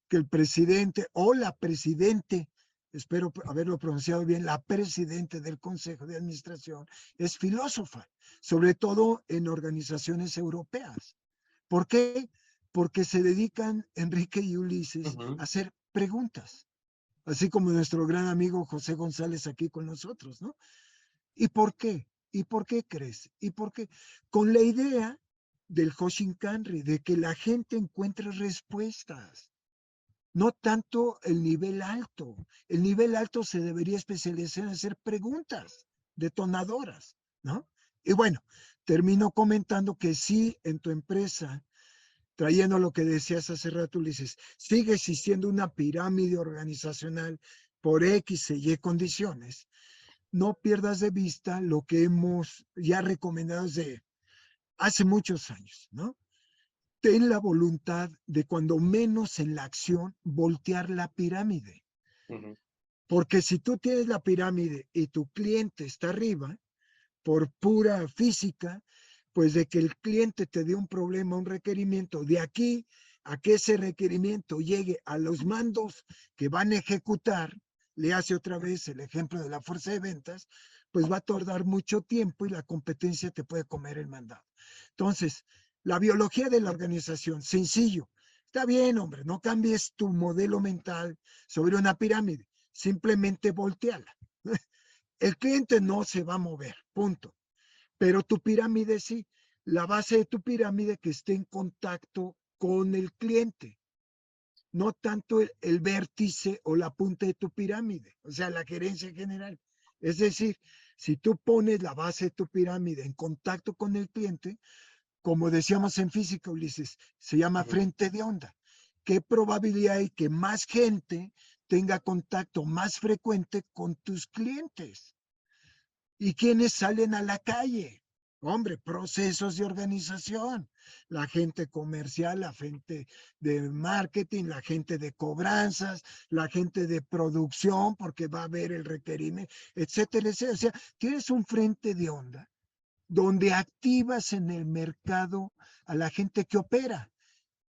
que el presidente o la presidente, espero haberlo pronunciado bien, la presidente del Consejo de Administración es filósofa, sobre todo en organizaciones europeas. ¿Por qué? porque se dedican, Enrique y Ulises, a hacer preguntas, así como nuestro gran amigo José González aquí con nosotros, ¿no? ¿Y por qué? ¿Y por qué crees? ¿Y por qué? Con la idea del Hoshinkanri, de que la gente encuentre respuestas, no tanto el nivel alto. El nivel alto se debería especializar en hacer preguntas detonadoras, ¿no? Y bueno, termino comentando que sí, en tu empresa, trayendo lo que decías hace rato, Ulises, sigue existiendo una pirámide organizacional por X y condiciones. No pierdas de vista lo que hemos ya recomendado desde hace muchos años, ¿no? Ten la voluntad de cuando menos en la acción voltear la pirámide. Porque si tú tienes la pirámide y tu cliente está arriba, por pura física, pues de que el cliente te dé un problema, un requerimiento, de aquí a que ese requerimiento llegue a los mandos que van a ejecutar, le hace otra vez el ejemplo de la fuerza de ventas, pues va a tardar mucho tiempo y la competencia te puede comer el mandado. Entonces, la biología de la organización, sencillo. Está bien, hombre, no cambies tu modelo mental sobre una pirámide, simplemente volteala. El cliente no se va a mover, punto. Pero tu pirámide sí, la base de tu pirámide que esté en contacto con el cliente, no tanto el vértice o la punta de tu pirámide, o sea, la gerencia general. Es decir, si tú pones la base de tu pirámide en contacto con el cliente, como decíamos en física, Ulises, se llama frente de onda. ¿Qué probabilidad hay que más gente tenga contacto más frecuente con tus clientes? ¿Y quiénes salen a la calle? Hombre, procesos de organización, la gente comercial, la gente de marketing, la gente de cobranzas, la gente de producción, porque va a haber el requerimiento, etcétera, etcétera. O sea, tienes un frente de onda donde activas en el mercado a la gente que opera.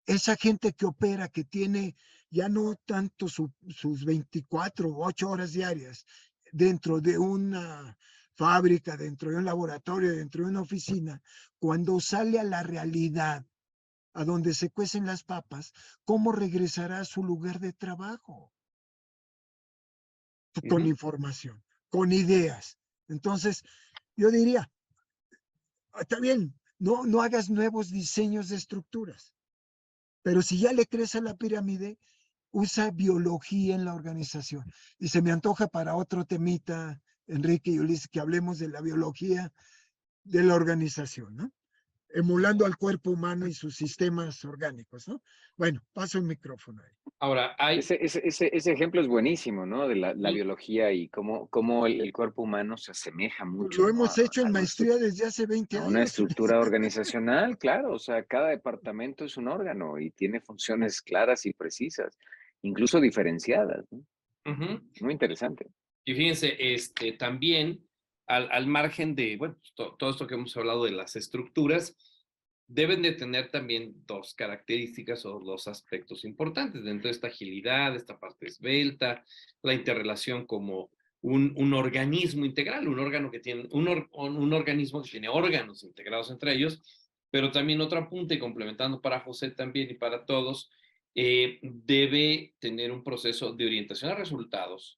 Esa gente que opera, que tiene ya no tanto sus 24 o 8 horas diarias dentro de una fábrica, dentro de un laboratorio, dentro de una oficina, cuando sale a la realidad, a donde se cuecen las papas, ¿cómo regresará a su lugar de trabajo? Con información, con ideas. Entonces, yo diría, está bien, no hagas nuevos diseños de estructuras, pero si ya le crees a la pirámide, usa biología en la organización. Y se me antoja para otro temita, Enrique y Ulises, que hablemos de la biología de la organización, ¿no? Emulando al cuerpo humano y sus sistemas orgánicos, ¿no? Bueno, paso el micrófono ahí. Ahora, hay... Ese ejemplo es buenísimo, ¿no? De la biología y cómo el cuerpo humano se asemeja mucho, Lo ¿no? hemos hecho en A maestría desde hace 20 a una años. estructura organizacional, claro. O sea, cada departamento es un órgano y tiene funciones claras y precisas, incluso diferenciadas, ¿no? Muy interesante. Y fíjense, también al margen de, bueno, pues, todo esto que hemos hablado de las estructuras, deben de tener también dos características o dos aspectos importantes dentro de esta agilidad, esta parte esbelta, la interrelación como un organismo integral, un órgano que tiene, un organismo que tiene órganos integrados entre ellos, pero también otro apunte, complementando para José también y para todos, debe tener un proceso de orientación a resultados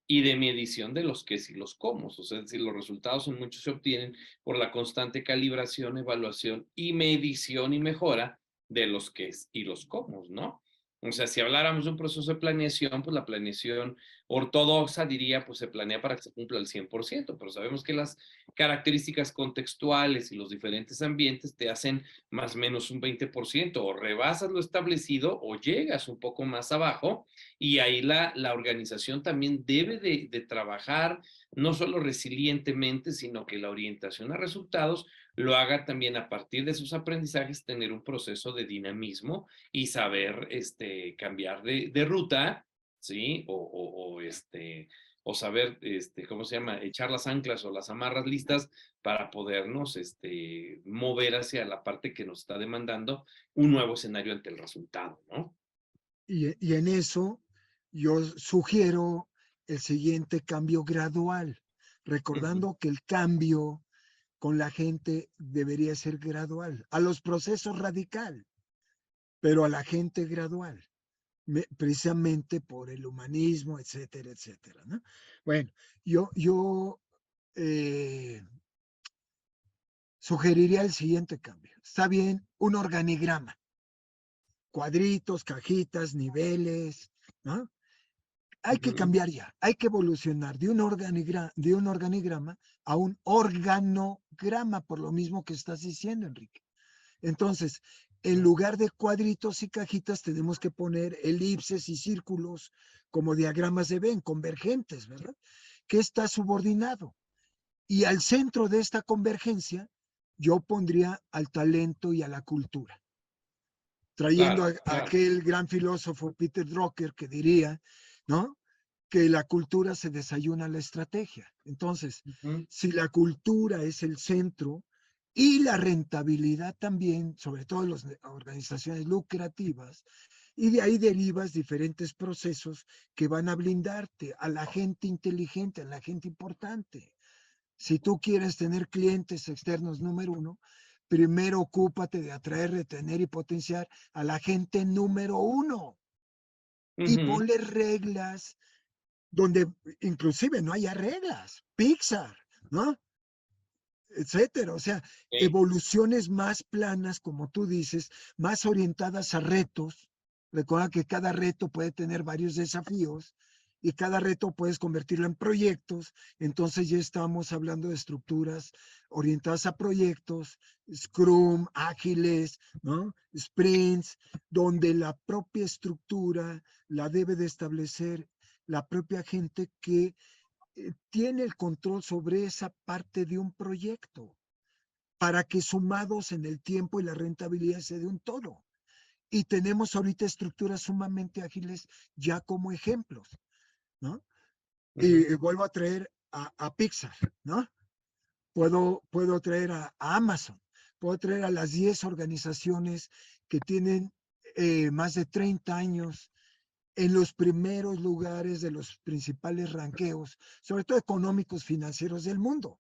y de medición de los qués y los cómo. O sea, es decir, los resultados en muchos se obtienen por la constante calibración, evaluación y medición y mejora de los qués y los cómo, ¿no? O sea, si habláramos de un proceso de planeación, pues la planeación ortodoxa diría, pues se planea para que se cumpla el 100%, pero sabemos que las características contextuales y los diferentes ambientes te hacen más o menos un 20%, o rebasas lo establecido o llegas un poco más abajo, y ahí la organización también debe de trabajar no solo resilientemente, sino que la orientación a resultados lo haga también a partir de sus aprendizajes, tener un proceso de dinamismo y saber cambiar de ruta, ¿sí? O saber, ¿cómo se llama? Echar las anclas o las amarras listas para podernos mover hacia la parte que nos está demandando un nuevo escenario ante el resultado, ¿no? Y en eso yo sugiero el siguiente cambio gradual, recordando que el cambio con la gente debería ser gradual, a los procesos radical. pero a la gente gradual, precisamente por el humanismo, etcétera, etcétera, ¿no? Bueno, yo sugeriría el siguiente cambio. Está bien, un organigrama, cuadritos, cajitas, niveles, ¿no? Hay que cambiar ya, hay que evolucionar de un organigrama a un organograma, por lo mismo que estás diciendo, Enrique. Entonces, en lugar de cuadritos y cajitas, tenemos que poner elipses y círculos como diagramas de Venn, convergentes, ¿verdad? ¿Qué está subordinado? Y al centro de esta convergencia, yo pondría al talento y a la cultura. Trayendo a aquel gran filósofo Peter Drucker que diría, ¿no? Que la cultura se desayuna la estrategia. Entonces, si la cultura es el centro y la rentabilidad también, sobre todo en las organizaciones lucrativas, y de ahí derivas diferentes procesos que van a blindarte a la gente inteligente, a la gente importante. Si tú quieres tener clientes externos número uno, primero ocúpate de atraer, retener y potenciar a la gente número uno. Y ponle reglas donde inclusive no haya reglas. Pixar, ¿no? Etcétera. O sea, evoluciones más planas, como tú dices, más orientadas a retos. Recuerda que cada reto puede tener varios desafíos y cada reto puedes convertirlo en proyectos. Entonces ya estamos hablando de estructuras orientadas a proyectos, Scrum, ágiles, ¿no? Sprints, donde la propia estructura la debe de establecer la propia gente que tiene el control sobre esa parte de un proyecto para que sumados en el tiempo y la rentabilidad se dé un todo. Y tenemos ahorita estructuras sumamente ágiles ya como ejemplos, ¿no? Y vuelvo a traer a Pixar, ¿no? Puedo traer a Amazon, puedo traer a las 10 organizaciones que tienen más de 30 años en los primeros lugares de los principales ranqueos, sobre todo económicos financieros del mundo.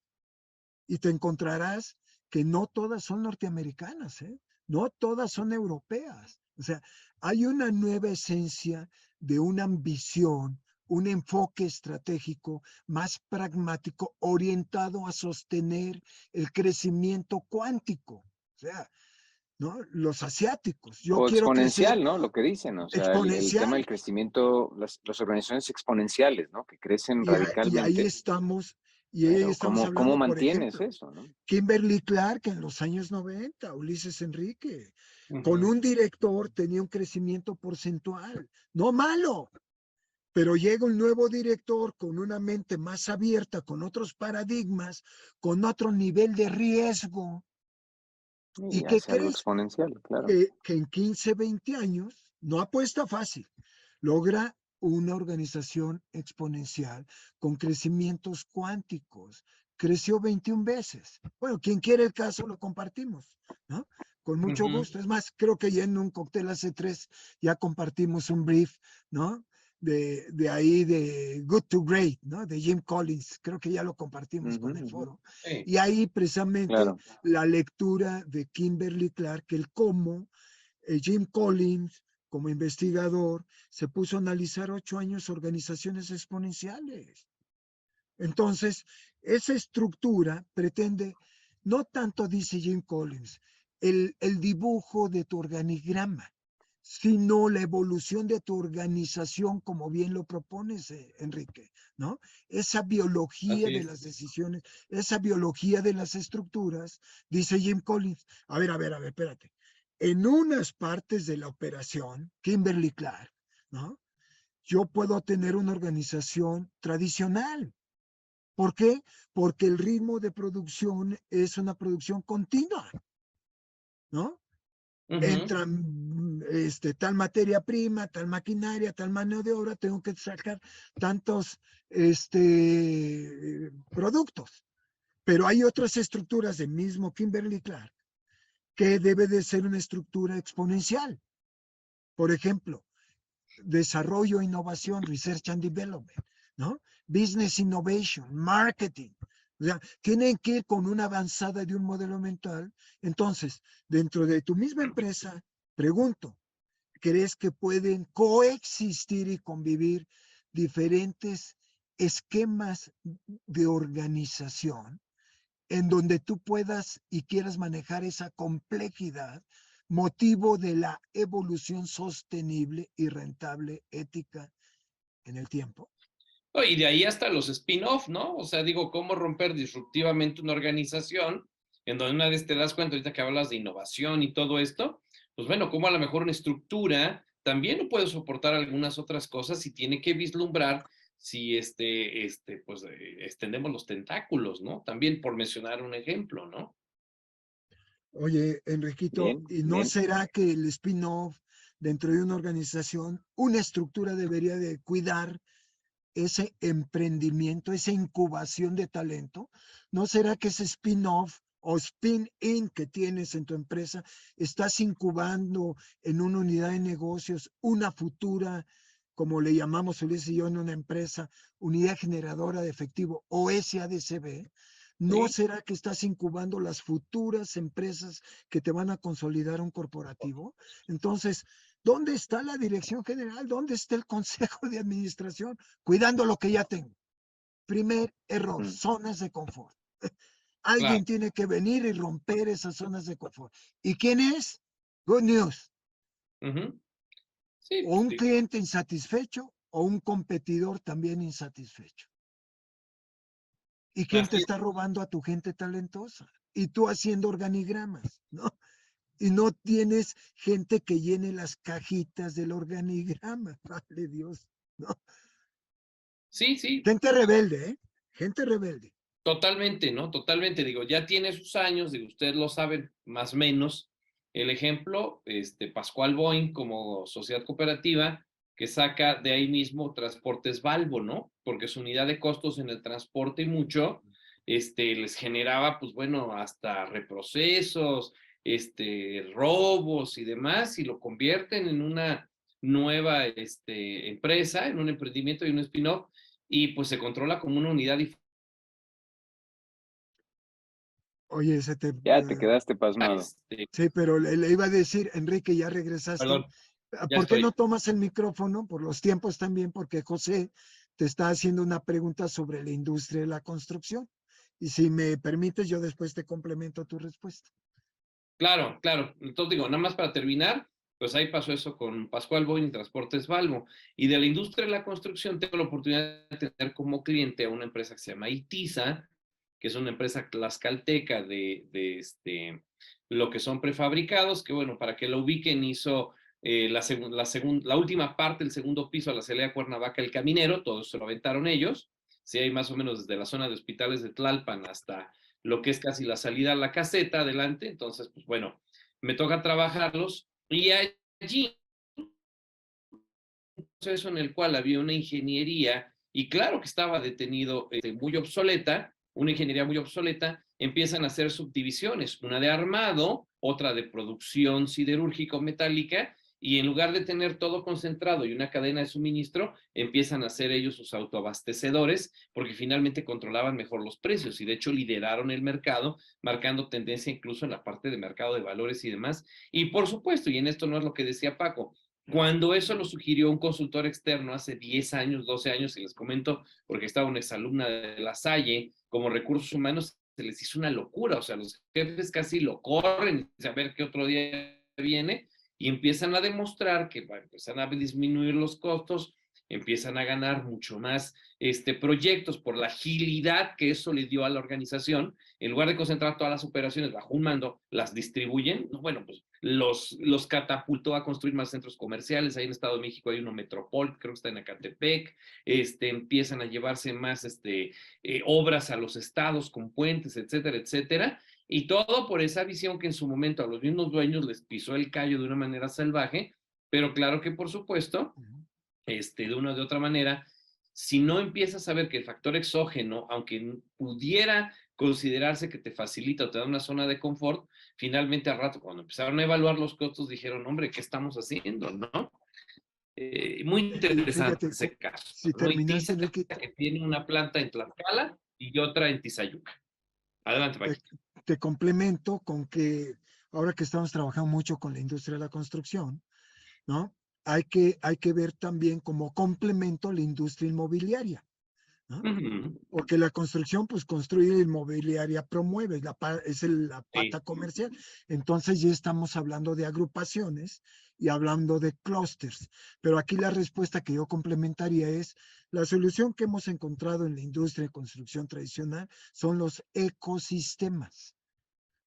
Y te encontrarás que no todas son norteamericanas, ¿eh? No todas son europeas. O sea, hay una nueva esencia de una ambición, un enfoque estratégico más pragmático orientado a sostener el crecimiento cuántico. O sea, ¿no? Los asiáticos. Yo O quiero crecer exponencial, ¿no? Lo que dicen, o sea, el tema exponencial. del crecimiento, las organizaciones exponenciales, ¿no? Que crecen Y ahí radicalmente, estamos, pero hablando, ¿cómo por mantienes ejemplo, eso, no? Kimberly Clark en los años 90, Ulises Enrique, con un director tenía un crecimiento porcentual, no malo, pero llega un nuevo director con una mente más abierta, con otros paradigmas, con otro nivel de riesgo. ¿Y Y qué hace algo crees? exponencial, claro. Que en 15, 20 años, no apuesta fácil, logra una organización exponencial con crecimientos cuánticos. Creció 21 veces. Bueno, quien quiere el caso lo compartimos, ¿no? Con mucho gusto. Es más, creo que ya en un cóctel hace 3 ya compartimos un brief, ¿no? De ahí de Good to Great, ¿no? De Jim Collins. Creo que ya lo compartimos con el foro. Sí. Y ahí precisamente Claro. la lectura de Kimberly Clark, el cómo Jim Collins, como investigador, se puso a analizar 8 años organizaciones exponenciales. Entonces, esa estructura pretende, no tanto dice Jim Collins, el dibujo de tu organigrama, sino la evolución de tu organización, como bien lo propones, Enrique, ¿no? Esa biología Así de es. las decisiones, esa biología de las estructuras, dice Jim Collins. A ver, espérate. En unas partes de la operación, Kimberly Clark, ¿no? Yo puedo tener una organización tradicional. ¿Por qué? Porque el ritmo de producción es una producción continua, ¿no? Entra tal materia prima, tal maquinaria, tal mano de obra, tengo que sacar tantos productos. Pero hay otras estructuras del mismo Kimberly Clark que debe de ser una estructura exponencial. Por ejemplo, desarrollo, innovación, research and development, ¿no? Business innovation, marketing. O sea, tienen que ir con una avanzada de un modelo mental. Entonces, dentro de tu misma empresa, pregunto, ¿crees que pueden coexistir y convivir diferentes esquemas de organización en donde tú puedas y quieras manejar esa complejidad, motivo de la evolución sostenible y rentable ética en el tiempo? Y de ahí hasta los spin-off, ¿no? O sea, digo, cómo romper disruptivamente una organización en donde una vez te das cuenta, ahorita que hablas de innovación y todo esto, pues bueno, cómo a lo mejor una estructura también no puede soportar algunas otras cosas y tiene que vislumbrar si pues extendemos los tentáculos, ¿no? También por mencionar un ejemplo, ¿no? Oye, Enriquito, Bien, ¿y no bien. será que el spin-off dentro de una organización, una estructura debería de cuidar ese emprendimiento, esa incubación de talento? ¿No será que ese spin-off o spin-in que tienes en tu empresa, estás incubando en una unidad de negocios una futura, como le llamamos Ulises y yo en una empresa, unidad generadora de efectivo o SADCB? ¿No Sí, será que estás incubando las futuras empresas que te van a consolidar un corporativo? Entonces, ¿dónde está la dirección general? ¿Dónde está el consejo de administración? Cuidando lo que ya tengo. Primer error, Mm. zonas de confort. claro. Alguien tiene que venir y romper esas zonas de confort. ¿Y quién es? Good news. Ujú. Sí, O pues, un cliente insatisfecho o un competidor también insatisfecho. ¿Y quién te así está robando a tu gente talentosa? Y tú haciendo organigramas, ¿no? Y no tienes gente que llene las cajitas del organigrama. Vale Dios, ¿no? sí, sí, Gente rebelde, ¿eh? Gente rebelde. totalmente, ¿no? Totalmente, digo, ya tiene sus años, digo, ustedes lo saben más o menos. El ejemplo, Pascual Boeing como sociedad cooperativa, que saca de ahí mismo Transportes Valvo, ¿no? Porque su unidad de costos en el transporte y mucho, les generaba, pues bueno, hasta reprocesos, robos y demás, y lo convierten en una nueva, empresa, en un emprendimiento y un spin-off, y pues se controla como una unidad. Oye, Ya te quedaste pasmado. sí, pero le iba a decir, Enrique, ya regresaste. Perdón, ya ¿Por qué no estoy. tomas el micrófono? Por los tiempos también, porque José te está haciendo una pregunta sobre la industria de la construcción. Y si me permites, yo después te complemento tu respuesta. Claro, claro. Entonces digo, nada más para terminar, pues ahí pasó eso con Pascual Boyn y Transportes Valvo. Y de la industria de la construcción tengo la oportunidad de tener como cliente a una empresa que se llama Itiza, que es una empresa tlaxcalteca lo que son prefabricados, que bueno, para que lo ubiquen hizo la última parte, el segundo piso a la salida de Cuernavaca, El Caminero, todo eso lo aventaron ellos. Sí, hay más o menos desde la zona de hospitales de Tlalpan hasta lo que es casi la salida a la caseta adelante. Entonces, pues bueno, me toca trabajarlos y allí, un proceso en el cual había una ingeniería y claro que estaba detenido, muy obsoleta, una ingeniería muy obsoleta, empiezan a hacer subdivisiones, una de armado, otra de producción siderúrgico-metálica, y en lugar de tener todo concentrado y una cadena de suministro, empiezan a hacer ellos sus autoabastecedores, porque finalmente controlaban mejor los precios y de hecho lideraron el mercado, marcando tendencia incluso en la parte de mercado de valores y demás. Y por supuesto, y en esto no es lo que decía Paco, cuando eso lo sugirió un consultor externo hace 10 años, 12 años, y les comento, porque estaba una exalumna de La Salle, como recursos humanos, se les hizo una locura, o sea, los jefes casi lo corren, a ver qué otro día viene, y empiezan a demostrar que empiezan a disminuir los costos, empiezan a ganar mucho más proyectos por la agilidad que eso le dio a la organización. En lugar de concentrar todas las operaciones bajo un mando, las distribuyen. Bueno, pues los catapultó a construir más centros comerciales. Ahí en Estado de México hay uno Metropol, creo que está en Acatepec. Empiezan a llevarse más obras a los estados con puentes, etcétera, etcétera. Y todo por esa visión que en su momento a los mismos dueños les pisó el callo de una manera salvaje, pero claro que por supuesto, de una o de otra manera, si no empiezas a ver que el factor exógeno, aunque pudiera considerarse que te facilita o te da una zona de confort, finalmente al rato, cuando empezaron a evaluar los costos, dijeron, hombre, ¿qué estamos haciendo? ¿No? Muy interesante Fíjate, ese caso, si ¿no? Y terminaste, Tiza, Enrique, que tiene una planta en Tlaxcala y otra en Tizayuca. Adelante, te, Paquito. te complemento con que ahora que estamos trabajando mucho con la industria de la construcción, ¿no? Hay que ver también como complemento la industria inmobiliaria, ¿no? Ujú. Porque la construcción, pues construye inmobiliaria, promueve, la Sí. pata comercial. Entonces ya estamos hablando de agrupaciones y hablando de clústeres. Pero aquí la respuesta que yo complementaría es, la solución que hemos encontrado en la industria de construcción tradicional son los ecosistemas,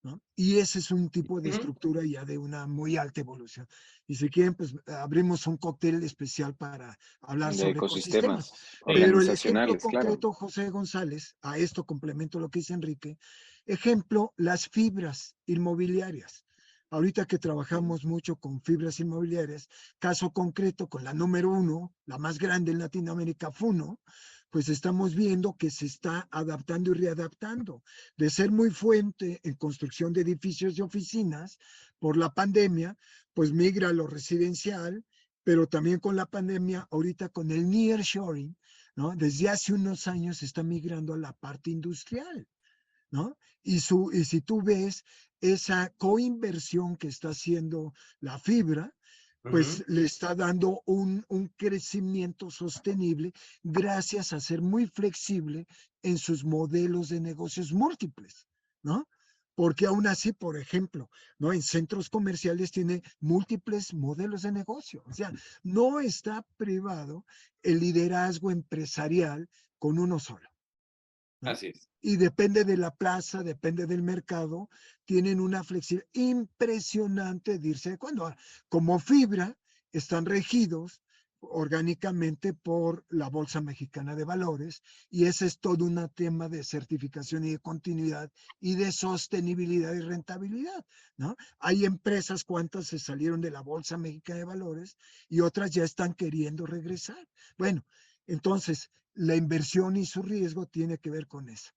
¿no? Y ese es un tipo de Ujú. estructura ya de una muy alta evolución. Y si quieren, pues abrimos un cóctel especial para hablar De sobre ecosistemas. ecosistemas Sí. Pero el ejemplo organizacionales, claro. concreto, José González, a esto complemento lo que dice Enrique, ejemplo, las fibras inmobiliarias. Ahorita que trabajamos mucho con fibras inmobiliarias, caso concreto con la número uno, la más grande en Latinoamérica, Funo, pues estamos viendo que se está adaptando y readaptando de ser muy fuente en construcción de edificios y oficinas por la pandemia, pues migra a lo residencial, pero también con la pandemia, ahorita con el nearshoring, ¿no? Desde hace unos años se está migrando a la parte industrial, ¿no? Y si tú ves esa coinversión que está haciendo la fibra, pues Ujú. le está dando un crecimiento sostenible gracias a ser muy flexible en sus modelos de negocios múltiples, ¿no? Porque aún así, por ejemplo, ¿no? En centros comerciales tiene múltiples modelos de negocio. O sea, no está privado el liderazgo empresarial con uno solo, ¿no? Así es. Y depende de la plaza, depende del mercado, tienen una flexibilidad impresionante de irse de cuando. Ahora, como fibra, están regidos orgánicamente por la Bolsa Mexicana de Valores y ese es todo un tema de certificación y de continuidad y de sostenibilidad y rentabilidad, ¿no? Hay empresas cuantas se salieron de la Bolsa Mexicana de Valores y otras ya están queriendo regresar. Bueno, entonces la inversión y su riesgo tiene que ver con eso.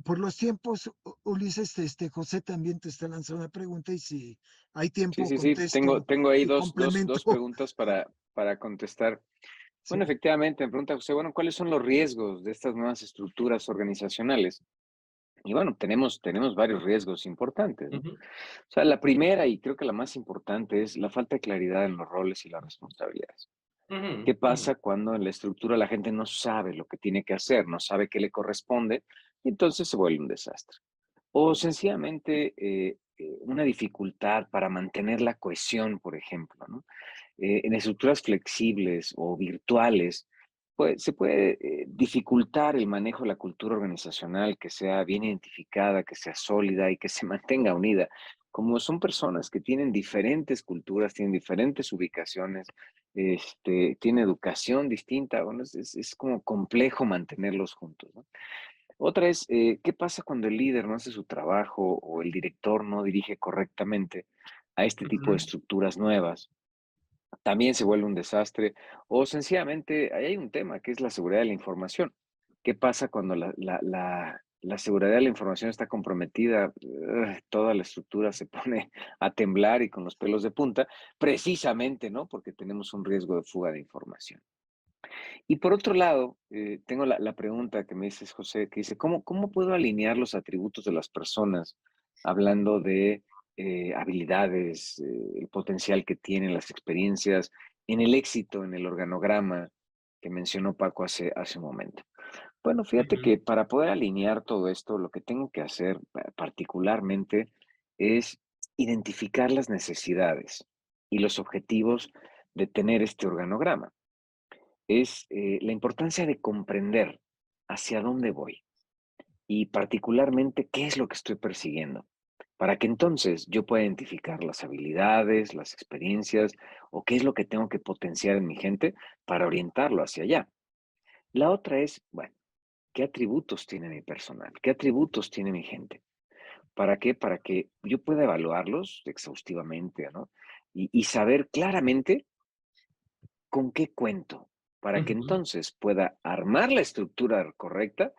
Por los tiempos, Ulises, José también te está lanzando una pregunta y si hay Sí, tiempo, sí, sí. contesto Tengo ahí y complemento. dos preguntas para contestar. Sí, Bueno, efectivamente, me pregunta José, bueno, ¿cuáles son los riesgos de estas nuevas estructuras organizacionales? Y bueno, tenemos varios riesgos importantes, ¿no? Ujú. O sea, la primera y creo que la más importante es la falta de claridad en los roles y las responsabilidades. Ujú. ¿Qué Ujú. pasa cuando en la estructura la gente no sabe lo que tiene que hacer, no sabe qué le corresponde y entonces se vuelve un desastre? O sencillamente una dificultad para mantener la cohesión, por ejemplo, ¿no? En estructuras flexibles o virtuales, pues, se puede dificultar el manejo de la cultura organizacional, que sea bien identificada, que sea sólida y que se mantenga unida. Como son personas que tienen diferentes culturas, tienen diferentes ubicaciones, tienen educación distinta, bueno, es como complejo mantenerlos juntos, ¿no? Otra es, ¿qué pasa cuando el líder no hace su trabajo o el director no dirige correctamente a este tipo de Ujú. estructuras nuevas? También se vuelve un desastre. O sencillamente, ahí hay un tema que es la seguridad de la información. ¿Qué pasa cuando la seguridad de la información está comprometida? Toda la estructura se pone a temblar y con los pelos de punta, precisamente, ¿no? Porque tenemos un riesgo de fuga de información. Y por otro lado, tengo la pregunta que me dices, José, que dice, ¿cómo puedo alinear los atributos de las personas hablando de habilidades, el potencial que tienen, las experiencias, en el éxito, en el organograma que mencionó Paco hace un momento? Bueno, fíjate Ujú. que para poder alinear todo esto, lo que tengo que hacer particularmente es identificar las necesidades y los objetivos de tener este organograma. Es la importancia de comprender hacia dónde voy y particularmente qué es lo que estoy persiguiendo, para que entonces yo pueda identificar las habilidades, las experiencias o qué es lo que tengo que potenciar en mi gente para orientarlo hacia allá. La otra es, bueno, ¿qué atributos tiene mi personal? ¿Qué atributos tiene mi gente? ¿Para qué? Para que yo pueda evaluarlos exhaustivamente, ¿no? Y saber claramente con qué cuento, para que Ujú. entonces pueda armar la estructura correcta,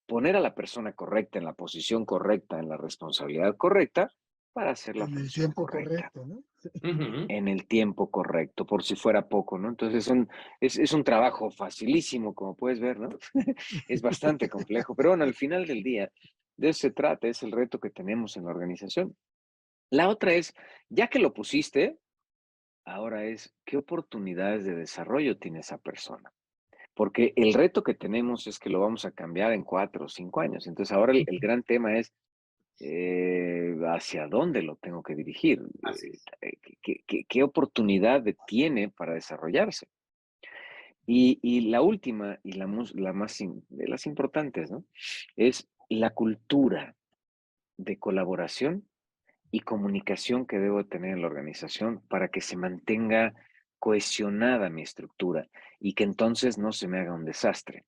poner a la persona correcta en la posición correcta, en la responsabilidad correcta, para hacer la en el función tiempo correcta, correcto, ¿no? Ujú. en el tiempo correcto, por si fuera poco, ¿no? Entonces es un trabajo facilísimo, como puedes ver, ¿no? Es bastante complejo, pero bueno, al final del día, de eso se trata, es el reto que tenemos en la organización. La otra es, ya que lo pusiste, ahora es, ¿qué oportunidades de desarrollo tiene esa persona? Porque el reto que tenemos es que lo vamos a cambiar en 4 o 5 años. Entonces, ahora el gran tema es, ¿hacia dónde lo tengo que dirigir? Así es. ¿Qué oportunidad tiene para desarrollarse? Y la última y la más de las importantes, ¿no? Es la cultura de colaboración y comunicación que debo tener en la organización para que se mantenga cohesionada mi estructura y que entonces no se me haga un desastre,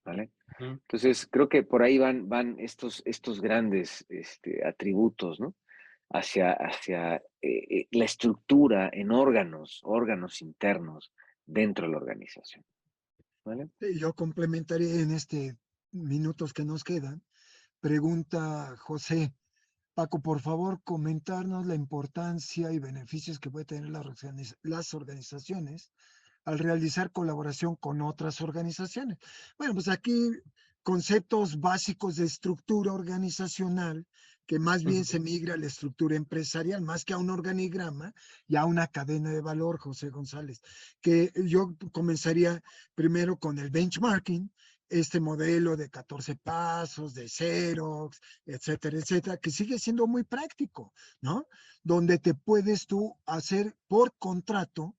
¿vale? Ujú. Entonces, creo que por ahí van estos grandes atributos, ¿no? Hacia la estructura en órganos internos dentro de la organización, ¿vale? Yo complementaría en minutos que nos quedan. Pregunta José. Paco, por favor, comentarnos la importancia y beneficios que puede tener las organizaciones al realizar colaboración con otras organizaciones. Bueno, pues aquí conceptos básicos de estructura organizacional, que más bien se Ujú. migra a la estructura empresarial, más que a un organigrama y a una cadena de valor, José González, que yo comenzaría primero con el benchmarking, este modelo de 14 pasos, de Xerox, etcétera, etcétera, que sigue siendo muy práctico, ¿no? Donde te puedes tú hacer por contrato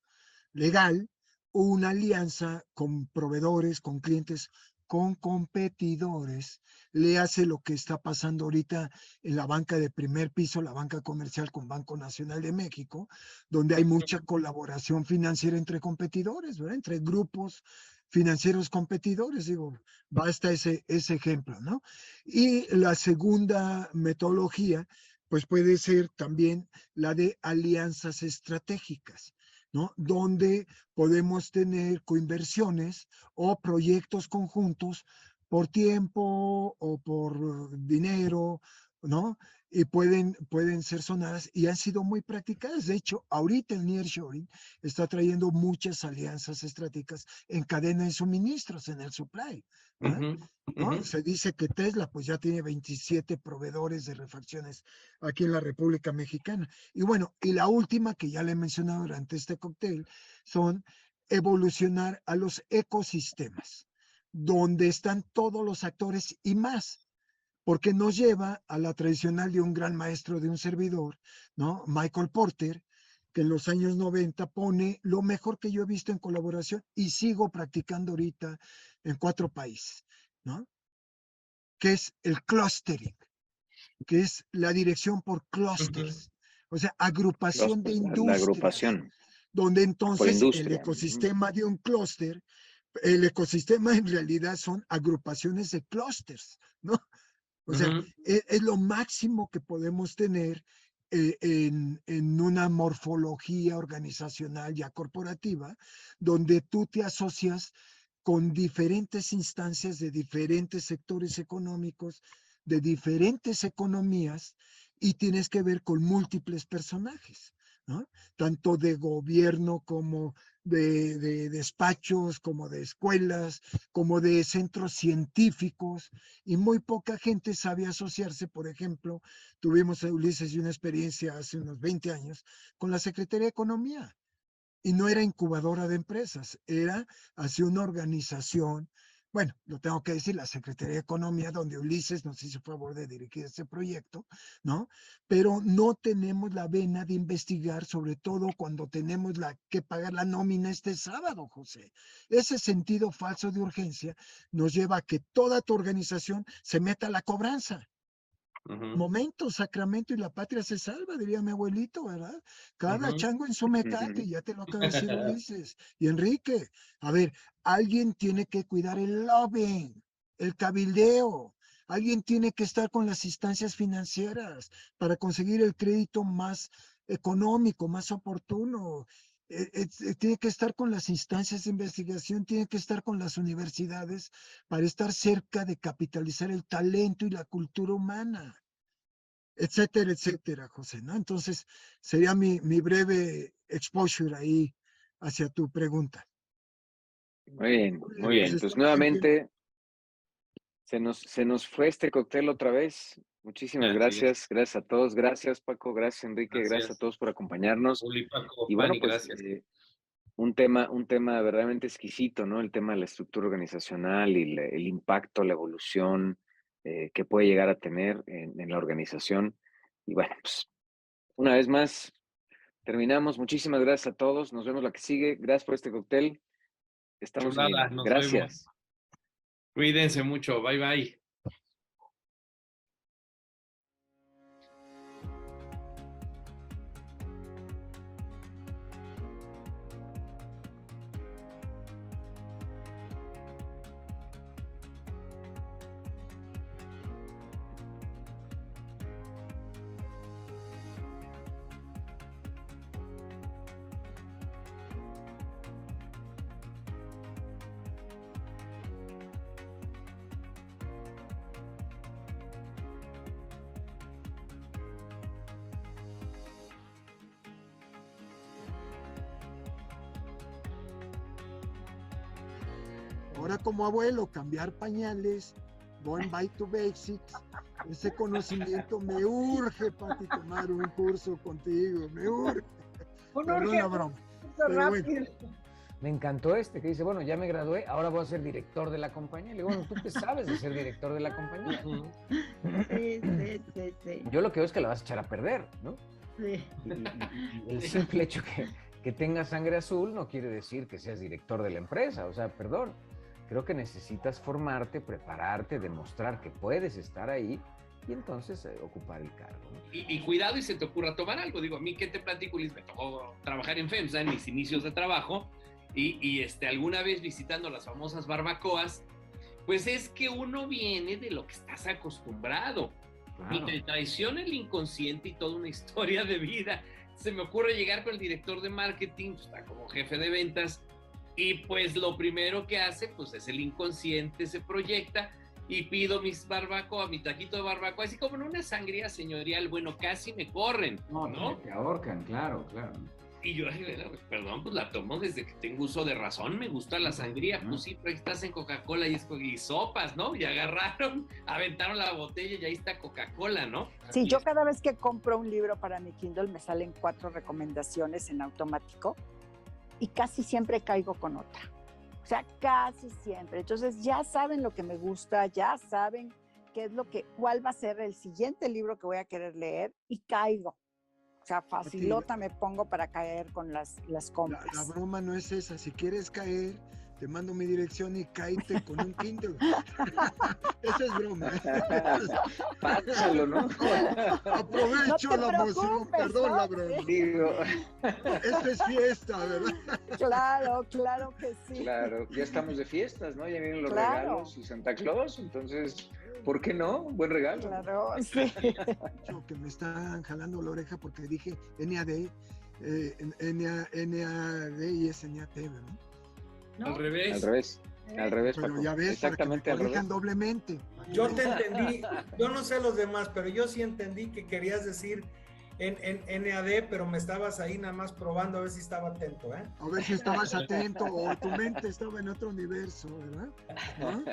legal una alianza con proveedores, con clientes, con competidores. Le hace lo que está pasando ahorita en la banca de primer piso, la banca comercial con Banco Nacional de México, donde hay mucha colaboración financiera entre competidores, ¿verdad? Entre grupos financieros competidores, digo, basta ese ejemplo, ¿no? Y la segunda metodología, pues puede ser también la de alianzas estratégicas, ¿no? Donde podemos tener coinversiones o proyectos conjuntos por tiempo o por dinero, ¿no? Y pueden ser sonadas y han sido muy practicadas. De hecho, ahorita el nearshoring está trayendo muchas alianzas estratégicas en cadena de suministros, en el supply, ¿verdad? Ujú. ¿No? Ujú. Se dice que Tesla pues ya tiene 27 proveedores de refacciones aquí en la República Mexicana. Y bueno, y la última que ya le he mencionado durante este cóctel son evolucionar a los ecosistemas, donde están todos los actores y más, porque nos lleva a la tradicional de un gran maestro de un servidor, ¿no? Michael Porter, que en los años 90 pone lo mejor que yo he visto en colaboración y sigo practicando ahorita en 4 países, ¿no? Que es el clustering, que es la dirección por Ujú. clusters, o sea, agrupación de La industrias, agrupación donde por entonces el industria. Ujú. ecosistema de un clúster, el ecosistema en realidad son agrupaciones de clústeres, ¿no? O sea, Ujú. es lo máximo que podemos tener en una morfología organizacional ya corporativa, donde tú te asocias con diferentes instancias de diferentes sectores económicos, de diferentes economías, y tienes que ver con múltiples personajes, ¿no? Tanto de gobierno como de despachos, como de escuelas, como de centros científicos, y muy poca gente sabe asociarse. Por ejemplo, tuvimos a Ulises y una experiencia hace unos 20 años con la Secretaría de Economía, y no era incubadora de empresas, era hacia una organización. Bueno, lo tengo que decir, la Secretaría de Economía, donde Ulises nos hizo favor de dirigir este proyecto, ¿no? Pero no tenemos la vena de investigar, sobre todo cuando tenemos que pagar la nómina este sábado, José. Ese sentido falso de urgencia nos lleva a que toda tu organización se meta a la cobranza. Ujú. Momento, sacramento y la patria se salva, diría mi abuelito, ¿verdad? Cada Ujú. chango en su mecate, ya te lo acaba de decir Ulises. Y Enrique, a ver, alguien tiene que cuidar el lobbying, el cabildeo. Alguien tiene que estar con las instancias financieras para conseguir el crédito más económico, más oportuno. Tiene que estar con las instancias de investigación, tiene que estar con las universidades para estar cerca de capitalizar el talento y la cultura humana, etcétera, etcétera, José, ¿no? Entonces, sería mi breve exposure ahí hacia tu pregunta. Muy bien, Muy muy bien, pues bien. Pues estamos en tiempo. nuevamente, Se nos fue este cóctel otra vez. Muchísimas gracias. Gracias a todos. Gracias, Paco. Gracias, Enrique. Gracias a todos por acompañarnos. Uli, Paco, Y bueno, Fanny, pues gracias. un tema verdaderamente exquisito, ¿no? El tema de la estructura organizacional y el impacto, la evolución que puede llegar a tener en la organización. Y bueno, pues una vez más, terminamos. Muchísimas gracias a todos. Nos vemos la que sigue. Gracias por este cóctel. Estamos Chulada, unidos. nos Gracias. vemos. Cuídense mucho. Bye, bye. Ahora como abuelo, cambiar pañales, going back to basics, ese conocimiento me urge, Pati, tomar un curso contigo, me urge. Perdón la broma. Pero bueno. Me encantó que dice, bueno, ya me gradué, ahora voy a ser director de la compañía. Le digo, bueno, ¿tú qué sabes de ser director de la compañía? Sí. Yo lo que veo es que la vas a echar a perder, ¿no? Sí. Y el simple hecho que tengas sangre azul no quiere decir que seas director de la empresa, o sea, perdón. Creo que necesitas formarte, prepararte, demostrar que puedes estar ahí y entonces ocupar el cargo, ¿no? Y cuidado y se te ocurra tomar algo. Digo, a mí, ¿qué te platico, Liz? Me tocó trabajar en FEMSA en mis inicios de trabajo y alguna vez visitando las famosas barbacoas, pues es que uno viene de lo que estás acostumbrado. Claro. Y te traiciona el inconsciente y toda una historia de vida. Se me ocurre llegar con el director de marketing, pues, está como jefe de ventas, y pues lo primero que hace, pues es el inconsciente, se proyecta y pido mis barbacoa, mi taquito de barbacoa, así como en una sangría señorial, bueno, casi me corren, ¿no? Te ahorcan, claro. Y yo, perdón, pues la tomo desde que tengo uso de razón, me gusta la sangría, pues sí, pero ahí estás en Coca-Cola y sopas, ¿no? Y agarraron, aventaron la botella y ahí está Coca-Cola, ¿no? Sí, yo cada vez que compro un libro para mi Kindle me salen 4 recomendaciones en automático y casi siempre caigo con otra. O sea, casi siempre. Entonces ya saben lo que me gusta, ya saben cuál va a ser el siguiente libro que voy a querer leer y caigo. O sea, facilota me pongo para caer con las compras. La broma no es esa. Si quieres caer, te mando mi dirección y cáete con un Kindle. Eso es broma. Pásalo, ¿no? Aprovecho no la emoción. Perdón, ¿no? La broma. Digo. Esto es fiesta, ¿verdad? Claro que sí. Claro, ya estamos de fiestas, ¿no? Ya vienen los regalos y Santa Claus, entonces, ¿por qué no? Un buen regalo. Claro, sí. Que me están jalando la oreja porque dije NAD, NAD y es NAT, ¿verdad? ¿No? Al revés, pero Paco. ya ves, exactamente para que me corrijan doblemente. Yo te entendí, yo no sé los demás, pero yo sí entendí que querías decir en NAD, pero me estabas ahí nada más probando a ver si estaba atento, ¿eh? A ver si estabas atento o tu mente estaba en otro universo, ¿verdad? ¿No?